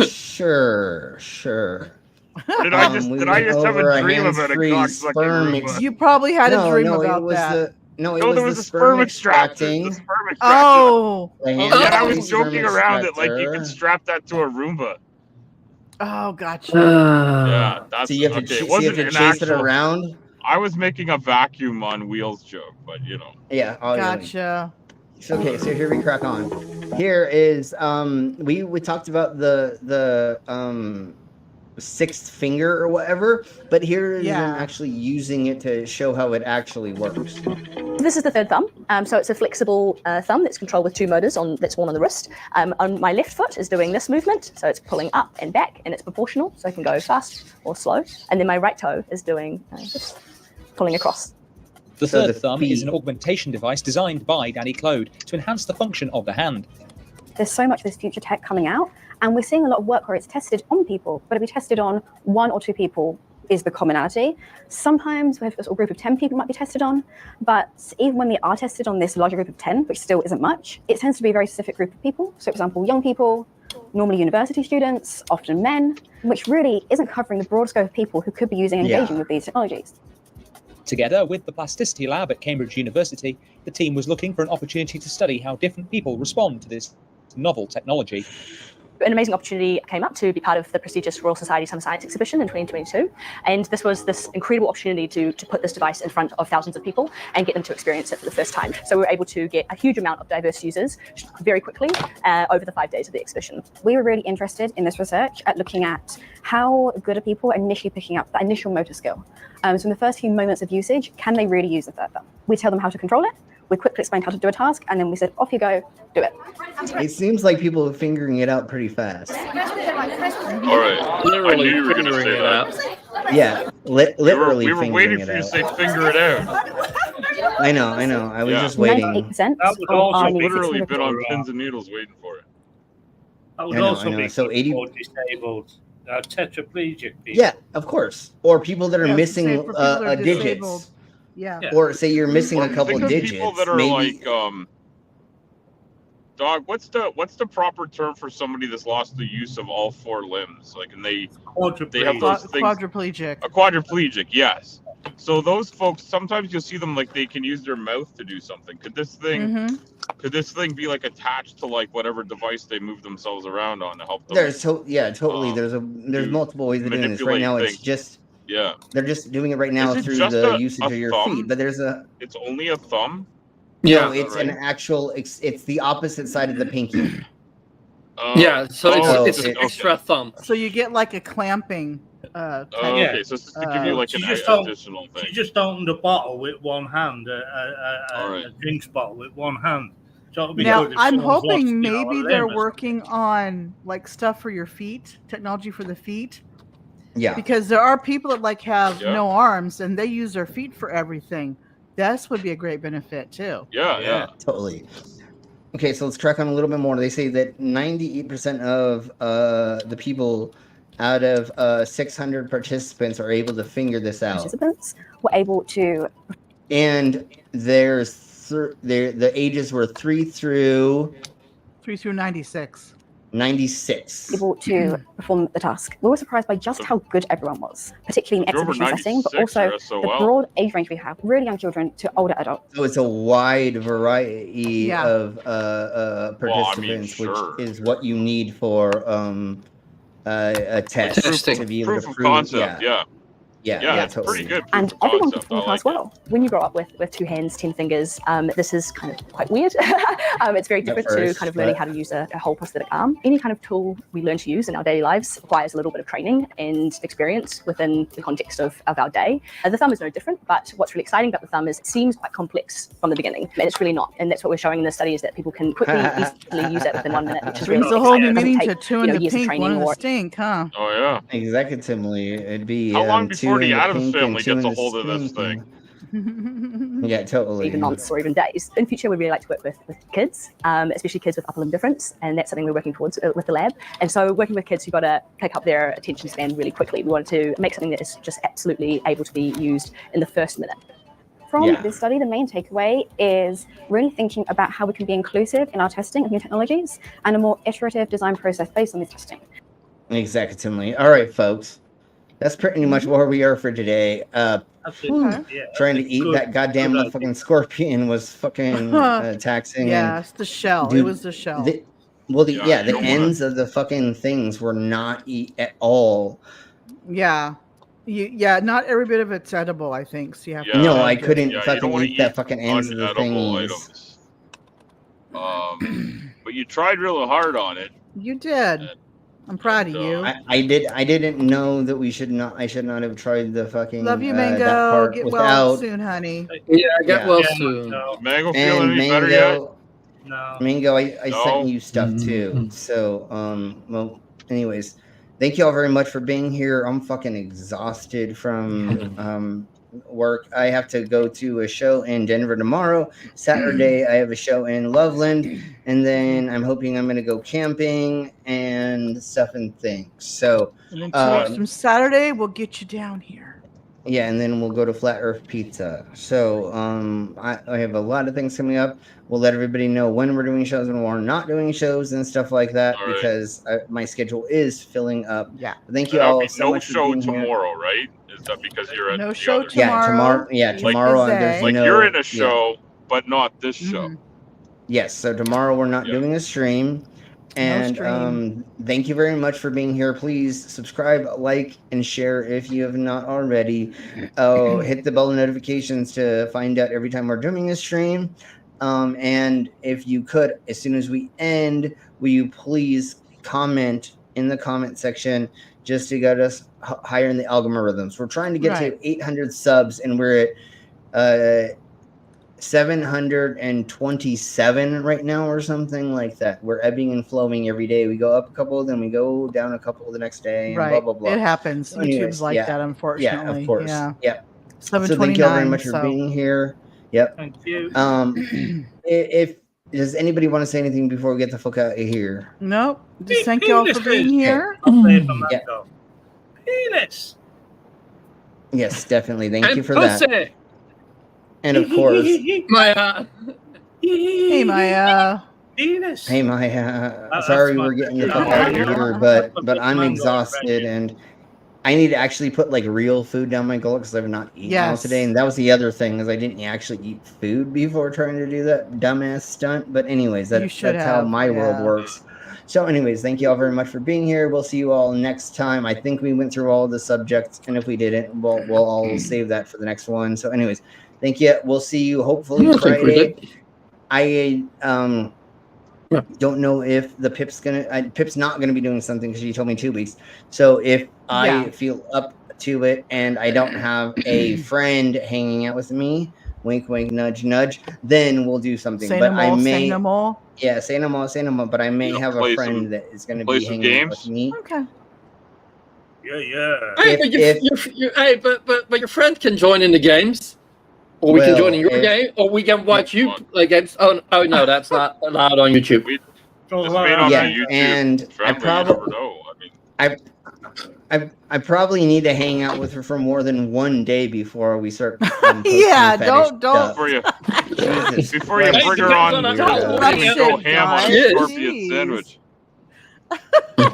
Sure. Or did I just we did I went just have over a dream about a hands-free cock sucking sperm Roomba? You probably had a dream it about was that. No, it No, there was was the a sperm extractor. extracting. The sperm extractor. Oh. The And I hands-free was sperm joking around that like you extractor. could strap that to a Roomba. Oh, gotcha. Yeah, that's So you have to, okay. ch- It so you wasn't have to an chase it actual. around. I was making a vacuum on wheels joke, but you know. Yeah. Gotcha. Okay, so here we crack on. Here is we talked about the sixth finger or whatever, but here is them actually using it to show how it actually works. This is the third thumb. So it's a flexible thumb that's controlled with two motors that's one on the wrist. On my left foot is doing this movement, so it's pulling up and back, and it's proportional, so I can go fast or slow. And then my right toe is doing this, pulling across. The third thumb is an augmentation device designed by Danny Claude to enhance the function of the hand. There's so much of this future tech coming out, and we're seeing a lot of work where it's tested on people, but if we tested on 1 or 2 people is the commonality. Sometimes we have a group of 10 people might be tested on, but even when they are tested on this larger group of 10, which still isn't much, it tends to be a very specific group of people. So for example, young people, normally university students, often men, which really isn't covering the broad scope of people who could be using and engaging with these technologies. Together with the Plasticity Lab at Cambridge University, the team was looking for an opportunity to study how different people respond to this novel technology. An amazing opportunity came up to be part of the prestigious Royal Society Summer Science Exhibition in 2022. And this was this incredible opportunity to put this device in front of thousands of people and get them to experience it for the first time. So we were able to get a huge amount of diverse users very quickly over the 5 days of the exhibition. We were really interested in this research at looking at how good are people initially picking up that initial motor skill. So in the first few moments of usage, can they really use the third thumb? We tell them how to control it, we quickly explained how to do a task, and then we said, off you go, do it. It seems like people are fingering it out pretty fast. All right. Literally I knew you were going to figuring say it that. out. Yeah, literally. We were waiting for you to say finger it out. I know. I was just waiting. 98% That would of also our literally users been on pins and needles waiting for it. That would I know, also I know. be So good 80 for disabled, tetraplegic people. Yeah, of course. Or people that are missing say for people that are digits. disabled. Yeah. Or say you're missing a couple Think of digits. people that are maybe. like, dog. What's the proper term for somebody that's lost the use of all 4 limbs? Like, and they have those things. Quadriplegic. A quadriplegic, yes. So those folks, sometimes you'll see them like they can use their mouth to do something. Could this thing be like attached to like whatever device they move themselves around on to help them? Totally. There's multiple ways of doing this. Right now, it's just they're just doing it right now Is it through just the a usage of your thumb? feet. But there's a It's only a thumb. no, it's an actual. It's the opposite side of the pinky. Yeah, so it's okay. an extra thumb. So you get like a clamping. Okay, so it's to give you like an additional thing. You just opened a bottle with one hand, a drinks bottle with one hand. So it'll be Now good if I'm someone's hoping lost, you know, maybe a they're limb or working on like stuff for your feet, technology for the feet. Yeah. Because there are people that like have Yeah. no arms and they use their feet for everything. This would be a great benefit too. Yeah. Totally. Okay, so let's track on a little bit more. They say that 98% of the people out of 600 participants are able to figure this out. Participants were able to. And the ages were 3 through 96. 96. Able to perform the task. We were surprised by just how good everyone was, particularly in If you're over exhibition setting, but 96, also you're the SOL. broad age range we have, really young children to older adults. So it's a wide variety of Well, I mean, participants, sure. which is what you need for a test Proof to be able of to prove. concept, yeah. Yeah, it's totally. pretty good. And proof of everyone concept. performed as well. When you grow up with 2 hands, 10 fingers, this is kind of quite weird. It's very different to first, kind of learning how to use a whole prosthetic arm. Any kind of tool we learn to use in our daily lives requires a little bit of training and experience within the context of our day. The thumb is no different, but what's really exciting about the thumb is it seems quite complex from the beginning, and it's really not. And that's what we're showing in the study, is that people can quickly, easily use it within 1 minute, which is really Brings a whole new exciting. meaning It doesn't to take, two in the years of pink, training one in the or stink, huh? Oh yeah. Executively, it'd be How long two before in the the Addams pink and family two gets in a the hold of this stink. thing? Yeah, totally. even months or even days. In future, we'd really like to work with kids, especially kids with upper limb difference, and that's something we're working towards with the lab. And so working with kids who've got to pick up their attention span really quickly, we wanted to make something that is just absolutely able to be used in the first minute. From Yeah. this study, the main takeaway is really thinking about how we can be inclusive in our testing of new technologies and a more iterative design process based on this testing. Exactly. All right, folks. That's pretty much where we are for today. Trying to eat that goddamn motherfucking scorpion was fucking taxing. Yeah, and, it's the shell. dude, It was the shell. the you don't ends of the fucking things were not eat at all. Yeah. Not every bit of it's edible, I think. So you have to No, I digest. couldn't Yeah, you fucking don't want eat to that eat fucking ends of the unedible things. items. But you tried really hard on it. You did. I'm proud of you. I didn't know that I should not have tried the fucking Love you, that Mango. part Get without well soon, honey. Yeah, get well Yeah. soon. Mango and feeling any better Mango. yet? No. Mango, I No? sent you stuff too. So well, anyways, thank you all very much for being here. I'm fucking exhausted from work. I have to go to a show in Denver tomorrow. Saturday I have a show in Loveland, and then I'm hoping I'm gonna go camping and stuff and things. So And then 2 weeks from Saturday, we'll get you down here. yeah, and then we'll go to Flat Earth Pizza. So I have a lot of things coming up. We'll let everybody know when we're doing shows and when we're not doing shows and stuff like that, because my schedule is filling up. Yeah. But thank you There'll all be so no much for show being here. tomorrow, right? Is that because you're at No the show other tomorrow. Tomorrow there's Like no. you're in a yeah. show, but not this show. Yes, so tomorrow we're not doing a stream. And stream. thank you very much for being here. Please subscribe, like, and share if you have not already. Hit the bell notifications to find out every time we're doing a stream. And if you could, as soon as we end, will you please comment in the comment section just to get us higher in the algorithms. We're trying to get to 800 subs, and we're at 727 right now or something like that. We're ebbing and flowing every day. We go up a couple, then we go down a couple the next day, and Right. blah blah blah. It happens. So anyways, YouTube's like that, unfortunately. Yeah, of course. Yeah. Yep. So 729. thank you all very much for being here. Yep. Thank you. If does anybody want to say anything before we get the fuck out of here? Nope. Just thank you all for being here. I'll say it for Yeah. Mango. Penis. Yes, definitely. Thank And you for pussy. that. And of course, Maya. Hey, Maya. Penis. hey Maya. That's Sorry my we're getting the picture. fuck out of here, but I'm Mango exhausted and I need to actually put like real food down my gullet because I've not eaten all Yes. today. And that was the other thing, is I didn't actually eat food before trying to do that dumbass stunt. But anyways, You that's should how have, my world yeah. works. So anyways, thank you all very much for being here. We'll see you all next time. I think we went through all the subjects, and if we didn't, we'll all save that for the next one. So anyways, thank you. We'll see you hopefully I think we Friday. did. I don't know if the Pip's not gonna be doing something because she told me 2 weeks. So if I feel up to it and I don't have a friend hanging out with me, wink wink nudge nudge, then we'll do something. Say But no I more, may say no more. yeah, say no more, but I may have a play friend some- that is gonna play be some hanging out games? with me. Okay. Yeah. Hey, but your friend can join in the games, or we can Well, join in your if- game, or we can watch you play games. Oh no, that's not allowed on YouTube. This may not Yeah, be YouTube and I friendly. You never probably know. I mean, I probably need to hang out with her for more than one day before we start. Yeah, posting don't- fetish before you stuff. Jesus before you Christ. bring her on, Don't we're rush gonna go it, ham on guys. the scorpion Jeez. sandwich.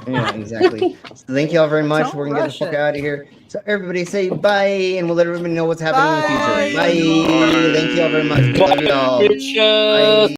Yeah, exactly. So thank you all very much. Don't We're gonna get the rush fuck it. out of here. So everybody say bye, and we'll let everybody know what's happening in the future. Bye. Bye. Thank you all very much. Love you all. Bitches. Bye.